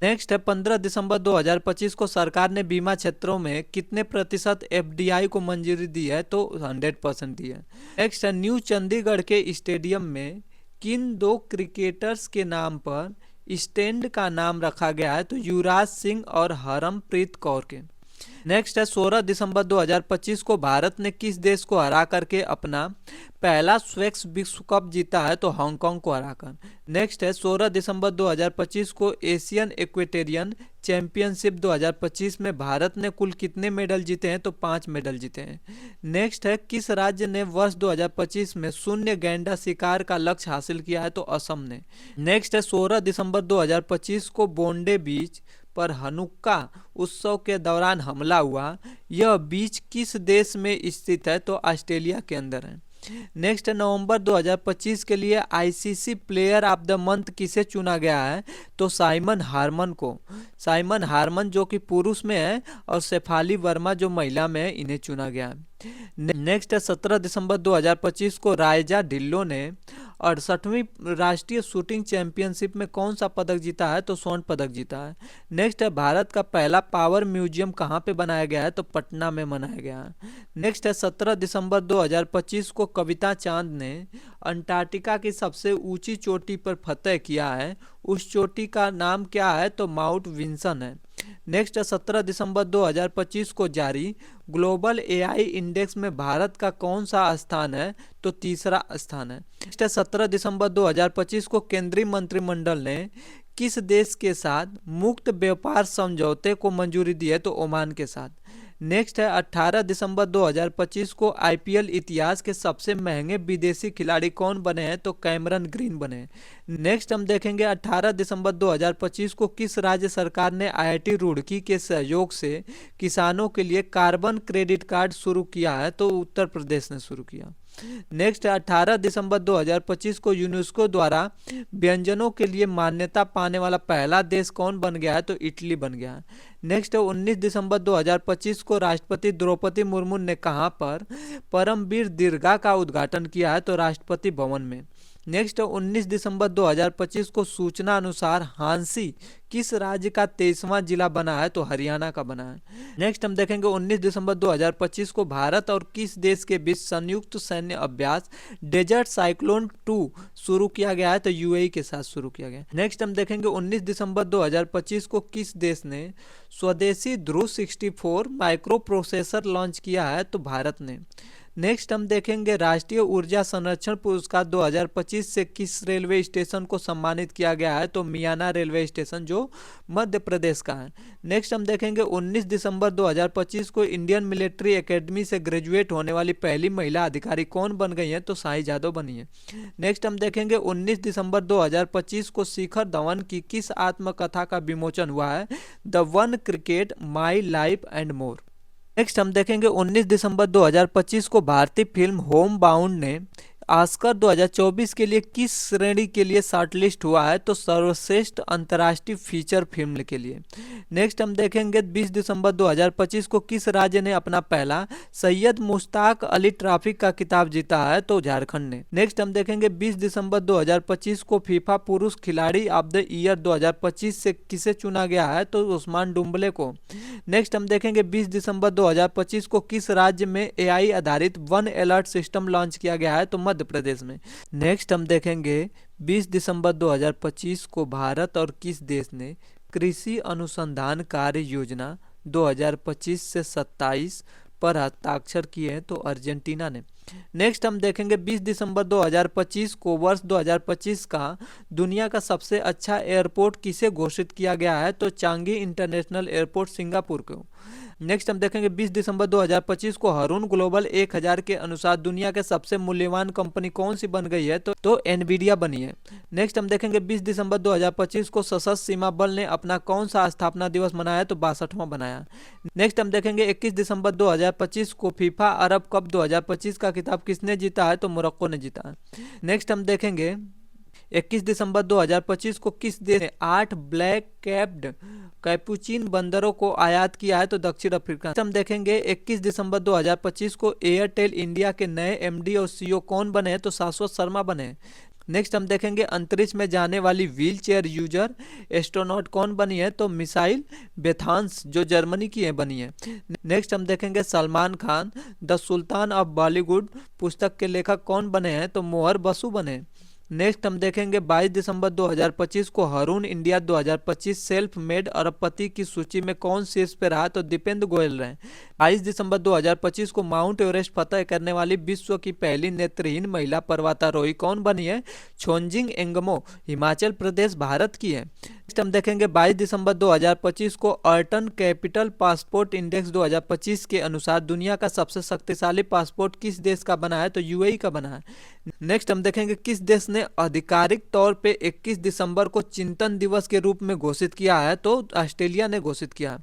नेक्स्ट है 15 दिसंबर 2025 को सरकार ने बीमा क्षेत्रों में कितने प्रतिशत FDI को मंजूरी दी है? तो 100% दी है। नेक्स्ट है न्यू चंडीगढ़ के स्टेडियम में किन दो क्रिकेटर्स के नाम पर स्टैंड का नाम रखा गया है? तो युवराज सिंह और हरमप्रीत कौर के। नेक्स्ट है 16 दिसंबर 2025 को भारत ने किस देश को हरा करके अपना पहला स्वैक्स विश्व कप जीता है? तो हांगकांग को हराकर। नेक्स्ट है 16 दिसंबर 2025 को एशियन एक्वेटेरियन चैंपियनशिप 2025 में भारत ने कुल कितने मेडल जीते हैं? तो 5 मेडल जीते हैं। नेक्स्ट है, किस राज्य ने वर्ष 2025 में शून्य गैंडा शिकार का लक्ष्य हासिल किया है? तो असम ने। नेक्स्ट है, 16 दिसंबर 2025 को बोंडे बीच पर हनुक्का उत्सव के दौरान हमला हुआ। यह बीच किस देश में स्थित है? तो ऑस्ट्रेलिया के अंदर है। नेक्स्ट है, नवंबर 2025 के लिए ICC player of the month किसे चुना गया है? तो साइमन हार्मन को। साइमन हार्मन जो कि पुरुष में है और शेफाली वर्मा जो महिला में है, इन्हें चुना गया है। नेक्स्ट है, 17 दिसंबर 2025 को रायजा ढिल्लो ने 68वीं राष्ट्रीय शूटिंग चैंपियनशिप में कौन सा पदक जीता है? तो स्वर्ण पदक जीता है। नेक्स्ट है, भारत का पहला पावर म्यूजियम कहाँ पे बनाया गया है? तो पटना में बनाया गया है। नेक्स्ट है, 17 दिसंबर 2025 को कविता चांद ने अंटार्कटिका की सबसे ऊंची चोटी पर फतह किया है। उस चोटी का नाम क्या है? तो माउंट विंसन है। नेक्स्ट है, 17 दिसंबर 2025 को जारी ग्लोबल एआई इंडेक्स में भारत का कौन सा स्थान है? तो तीसरा स्थान है। नेक्स्ट है, 17 दिसंबर 2025 को केंद्रीय मंत्रिमंडल ने किस देश के साथ मुक्त व्यापार समझौते को मंजूरी दी है? तो ओमान के साथ। नेक्स्ट है, 18 दिसंबर 2025 को आईपीएल इतिहास के सबसे महंगे विदेशी खिलाड़ी कौन बने हैं? तो कैमरन ग्रीन बने। नेक्स्ट हम देखेंगे, 18 दिसंबर 2025 को किस राज्य सरकार ने आईआईटी रुड़की के सहयोग से किसानों के लिए कार्बन क्रेडिट कार्ड शुरू किया है? तो उत्तर प्रदेश ने शुरू किया। नेक्स्ट 18 दिसंबर 2025 को यूनेस्को द्वारा व्यंजनों के लिए मान्यता पाने वाला पहला देश कौन बन गया है? तो इटली बन गया है। नेक्स्ट 19 दिसंबर 2025 को राष्ट्रपति द्रौपदी मुर्मू ने कहां पर परमवीर दीर्घा का उद्घाटन किया है? तो राष्ट्रपति भवन में। नेक्स्ट 19 दिसंबर 2025 को सूचना अनुसार हांसी किस राज्य का 23वां जिला बना है? तो हरियाणा का बना है। नेक्स्ट हम देखेंगे, 19 दिसंबर 2025 को भारत और किस देश के बीच संयुक्त सैन्य अभ्यास डेजर्ट साइक्लोन 2 शुरू किया गया है? तो यूएई के साथ शुरू किया गया। नेक्स्ट हम देखेंगे, 19 दिसंबर 2025 को किस देश ने स्वदेशी ध्रुव 64 माइक्रो प्रोसेसर लॉन्च किया है? तो भारत ने। नेक्स्ट हम देखेंगे, राष्ट्रीय ऊर्जा संरक्षण पुरस्कार 2025 से किस रेलवे स्टेशन को सम्मानित किया गया है? तो मियाना रेलवे स्टेशन जो मध्य प्रदेश का है। नेक्स्ट हम देखेंगे, 19 दिसंबर 2025 को इंडियन मिलिट्री एकेडमी से ग्रेजुएट होने वाली पहली महिला अधिकारी कौन बन गई है? तो साई जादव बनी है। नेक्स्ट हम देखेंगे, 19 दिसंबर 2025 को शिखर धवन की किस आत्मकथा का विमोचन हुआ है? The one cricket my life and more. Next हम देखेंगे, 19 दिसंबर 2025 को भारतीय फिल्म होम बाउंड ने ऑस्कर 2024 के लिए किस श्रेणी के लिए शॉर्टलिस्ट हुआ है? तो सर्वश्रेष्ठ अंतर्राष्ट्रीय फीचर फिल्म के लिए। नेक्स्ट हम देखेंगे, 20 दिसंबर 2025 को किस राज्य ने अपना पहला सैयद मुश्ताक अली ट्रॉफी का खिताब जीता है? तो झारखंड ने। नेक्स्ट हम देखेंगे, 20 दिसंबर 2025 को फीफा पुरुष खिलाड़ी ऑफ द ईयर 2025 से किसे चुना गया है? तो उस्मान डुम्बले को। नेक्स्ट हम देखेंगे, 20 दिसंबर 2025 को किस राज्य में एआई आधारित वन अलर्ट सिस्टम लॉन्च किया गया है? तो मध्य प्रदेश में। नेक्स्ट हम देखेंगे, 20 दिसंबर 2025 को भारत और किस देश ने कृषि अनुसंधान कार्य योजना 2025 से 27 पर हस्ताक्षर किए हैं? तो अर्जेंटीना ने। नेक्स्ट हम देखेंगे, 20 दिसंबर 2025 को वर्ष 2025 का दुनिया का सबसे अच्छा एयरपोर्ट किसे घोषित किया गया है? तो चांगी इंटरनेशनल एयरपोर्ट सिंगापुर को। नेक्स्ट हम देखेंगे, 20 दिसंबर 2025 को हरून ग्लोबल 1000 के अनुसार दुनिया के सबसे मूल्यवान कंपनी कौन सी बन गई है? तो एनवीडिया बनी है। नेक्स्ट हम देखेंगे, 20 दिसंबर 2025 को सशस्त्र सीमा बल ने अपना कौन सा स्थापना दिवस मनाया? तो 62वां बनाया। नेक्स्ट हम देखेंगे, 21 दिसंबर 2025 को फीफा अरब कप 2025 का खिताब किसने जीता है? तो मोरक्को ने जीता है। नेक्स्ट हम देखेंगे, 21 दिसंबर 2025 को किस देश ने 8 ब्लैक कैप्ड कैपुचिन बंदरों को आयात किया है? तो दक्षिण अफ्रीका। हम देखेंगे, 21 दिसंबर 2025 को एयरटेल इंडिया के नए एमडी और सीईओ कौन बने हैं? तो शाश्वत शर्मा बने। नेक्स्ट हम देखेंगे, अंतरिक्ष में जाने वाली व्हील चेयर यूजर एस्ट्रोनॉट कौन बनी है? तो मिसाइल बेथांस जो जर्मनी की है बनी है। नेक्स्ट हम देखेंगे, Salman Khan the sultan of Bollywood पुस्तक के लेखक कौन बने हैं? तो मोहर बसु बने। नेक्स्ट हम देखेंगे 22 दिसंबर 2025 को हरून इंडिया 2025 सेल्फ मेड अरबपति की सूची में कौन शीर्ष पे रहा, तो दीपेंद्र गोयल रहे। 22 दिसंबर 2025 को माउंट एवरेस्ट फतह करने वाली विश्व की पहली नेत्रहीन महिला पर्वतारोही कौन बनी है, छोंजिंग एंगमो, हिमाचल प्रदेश भारत की है। नेक्स्ट हम देखेंगे 22 दिसंबर 2025 को अर्टन कैपिटल पासपोर्ट इंडेक्स 2025 के अनुसार दुनिया का सबसे शक्तिशाली पासपोर्ट किस देश का बना है, तो यूएई का बना है। नेक्स्ट हम देखेंगे किस देश ने आधिकारिक तौर पे 21 दिसंबर को चिंतन दिवस के रूप में घोषित किया है, तो ऑस्ट्रेलिया ने घोषित किया।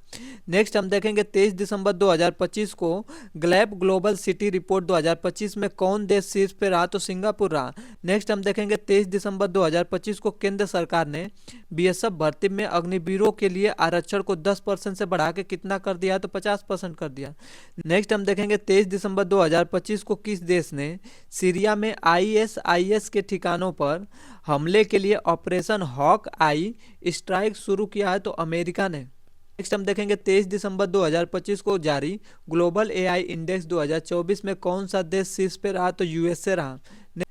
नेक्स्ट हम देखेंगे 23 दिसंबर 2025 को ग्लैब ग्लोबल सिटी रिपोर्ट 2025 में कौन देश शीर्ष पे रहा, तो सिंगापुर रहा। नेक्स्ट हम देखेंगे 23 दिसंबर 2025 को केंद्र सरकार ने बीएसएफ भर्ती में अग्निवीरों के लिए आरक्षण को 10% से बढ़ा के कितना कर दिया, तो 50% कर दिया। नेक्स्ट हम देखेंगे 23 दिसंबर 2025 को किस देश ने सीरिया में आईएसआईएस के ठिकानों पर हमले के लिए ऑपरेशन हॉक आई स्ट्राइक शुरू किया है, तो अमेरिका ने। नेक्स्ट हम देखेंगे 23 दिसंबर 2025 को जारी ग्लोबल एआई इंडेक्स 2024 में कौन सा देश शीर्ष पे रहा, तो यूएसए रहा।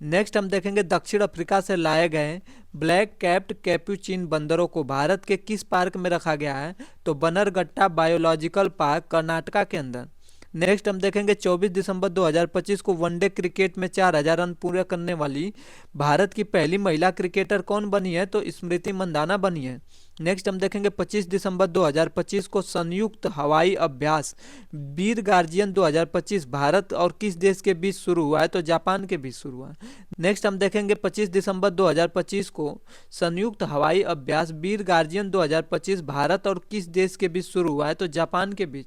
नेक्स्ट हम देखेंगे दक्षिण अफ्रीका से लाए गए ब्लैक कैप्ड कैपुचिन बंदरों को भारत के किस पार्क में रखा गया है, तो बन्नरघट्टा बायोलॉजिकल पार्क कर्नाटका के अंदर। नेक्स्ट हम देखेंगे 24 दिसंबर 2025 को वनडे क्रिकेट में 4000 रन पूरे करने वाली भारत की पहली महिला क्रिकेटर कौन बनी है, तो स्मृति मंदाना बनी है। नेक्स्ट हम देखेंगे 25 दिसंबर 2025 को संयुक्त हवाई अभ्यास वीर गार्जियन 2025 भारत और किस देश के बीच शुरू हुआ है, तो जापान के बीच शुरू हुआ है। नेक्स्ट हम देखेंगे 25 दिसंबर 2025 को संयुक्त हवाई अभ्यास वीर गार्जियन 2025 भारत और किस देश के बीच शुरू हुआ है, तो जापान के बीच।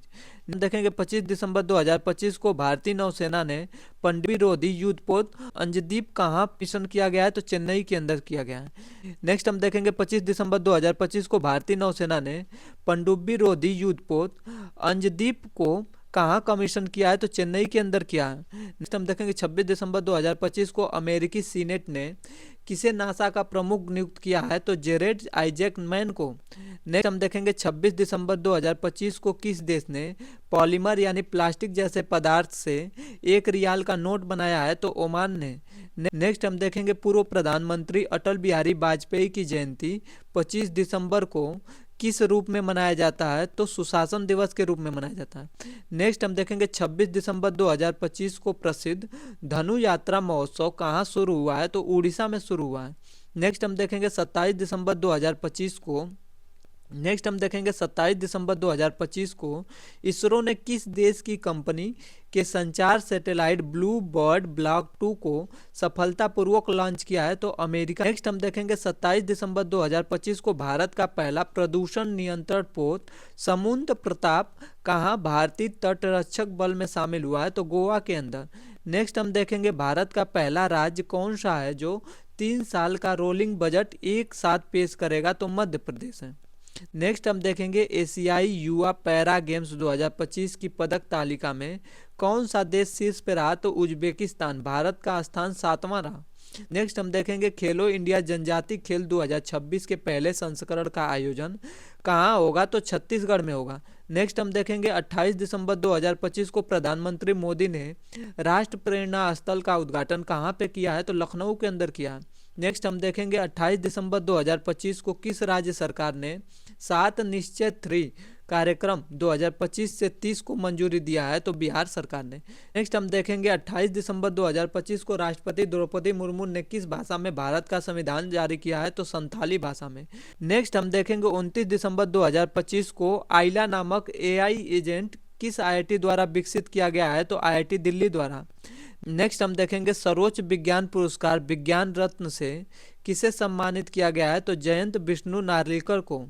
देखेंगे 25 दिसंबर 2025 को भारतीय नौसेना ने पनडुब्बी रोधी युद्धपोत अंजदीप कहाँ मिशन किया गया है, तो चेन्नई के अंदर किया गया है। नेक्स्ट हम देखेंगे 25 दिसंबर 2025 को भारतीय नौसेना ने पनडुब्बी रोधी युद्धपोत अंजदीप को कहाँ कमीशन किया है, तो चेन्नई के अंदर किया है। नेक्स्ट हम देखेंगे 26 दिसंबर 2025 को अमेरिकी सीनेट ने किसे नासा का प्रमुख नियुक्त किया है, तो जेरेड आइजैक मैन को। नेक्स्ट हम देखेंगे 26 दिसंबर 2025 को किस देश ने पॉलीमर यानी प्लास्टिक जैसे पदार्थ से 1 रियाल का नोट बनाया है, तो ओमान ने। नेक्स्ट हम देखेंगे पूर्व प्रधानमंत्री अटल बिहारी वाजपेयी की जयंती 25 दिसंबर को किस रूप में मनाया जाता है, तो सुशासन दिवस के रूप में मनाया जाता है। नेक्स्ट हम देखेंगे 26 दिसंबर 2025 को प्रसिद्ध धनु यात्रा महोत्सव कहाँ शुरू हुआ है, तो उड़ीसा में शुरू हुआ है। नेक्स्ट हम देखेंगे 27 दिसंबर 2025 को इसरो ने किस देश की कंपनी के संचार सैटेलाइट ब्लू बर्ड ब्लॉक 2 को सफलतापूर्वक लॉन्च किया है, तो अमेरिका। नेक्स्ट हम देखेंगे 27 दिसंबर 2025 को भारत का पहला प्रदूषण नियंत्रण पोत समुद्र प्रताप कहाँ भारतीय तटरक्षक बल में शामिल हुआ है, तो गोवा के अंदर। नेक्स्ट हम देखेंगे भारत का पहला राज्य कौन सा है जो 3 साल का रोलिंग बजट एक साथ पेश करेगा, तो मध्य प्रदेश है। नेक्स्ट हम देखेंगे एशियाई युवा पैरा गेम्स 2025 की पदक तालिका में कौन सा देश शीर्ष पे रहा, तो उज्बेकिस्तान। भारत का स्थान 7वां रहा। नेक्स्ट हम देखेंगे खेलो इंडिया जनजाति खेल 2026 के पहले संस्करण का आयोजन कहाँ होगा, तो छत्तीसगढ़ में होगा। नेक्स्ट हम देखेंगे 28 दिसंबर 2025 को प्रधानमंत्री मोदी ने राष्ट्र प्रेरणा स्थल का उद्घाटन कहाँ पे किया है, तो लखनऊ के अंदर किया है। नेक्स्ट हम देखेंगे 28 दिसंबर 2025 को किस राज्य सरकार ने 7 निश्चय 3 कार्यक्रम 2025 से 30 को मंजूरी दिया है, तो बिहार सरकार ने। नेक्स्ट हम देखेंगे 28 दिसंबर 2025 को राष्ट्रपति द्रौपदी मुर्मू ने किस भाषा में भारत का संविधान जारी किया है, तो संथाली भाषा में। नेक्स्ट हम देखेंगे 29 दिसंबर 2025 को आइला नामक एआई एजेंट किस आईआईटी द्वारा विकसित किया गया है, तो आईआईटी दिल्ली द्वारा। नेक्स्ट हम देखेंगे सर्वोच्च विज्ञान पुरस्कार विज्ञान रत्न से किसे सम्मानित किया गया है, तो जयंत विष्णु नार्लिकर को।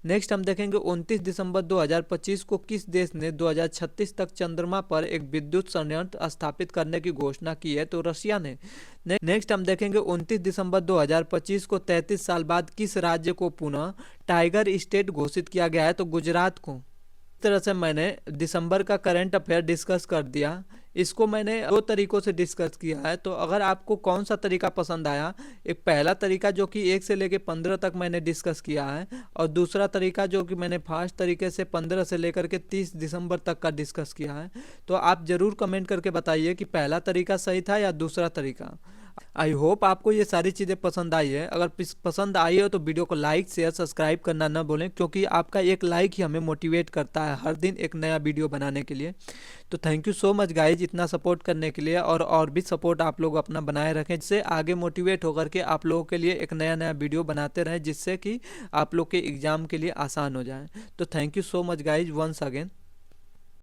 नेक्स्ट हम देखेंगे 29 दिसंबर 2025 को किस देश ने 2036 तक चंद्रमा पर एक विद्युत संयंत्र स्थापित करने की घोषणा की है, तो रशिया ने। नेक्स्ट हम देखेंगे 29 दिसंबर 2025 को 33 साल बाद किस राज्य को पुनः टाइगर स्टेट घोषित किया गया है, तो गुजरात को। इस तरह से मैंने दिसंबर का करंट अफेयर डिस्कस कर दिया। इसको मैंने 2 तरीकों से डिस्कस किया है, तो अगर आपको कौन सा तरीका पसंद आया, एक पहला तरीका जो कि 1 से लेकर 15 तक मैंने डिस्कस किया है, और दूसरा तरीका जो कि मैंने फास्ट तरीके से 15 से लेकर के 30 दिसंबर तक का डिस्कस किया है, तो आप ज़रूर कमेंट करके बताइए कि पहला तरीका सही था या दूसरा तरीका। आई होप आपको ये सारी चीज़ें पसंद आई है। अगर पसंद आई हो तो वीडियो को लाइक शेयर सब्सक्राइब करना ना भूलें, क्योंकि आपका एक लाइक ही हमें मोटिवेट करता है हर दिन एक नया वीडियो बनाने के लिए। तो thank you so much guys इतना सपोर्ट करने के लिए, और भी सपोर्ट आप लोग अपना बनाए रखें, जिससे आगे मोटिवेट होकर के आप लोगों के लिए एक नया नया वीडियो बनाते रहें, जिससे कि आप लोग के एग्ज़ाम के लिए आसान हो जाए। तो thank you so much guys once again.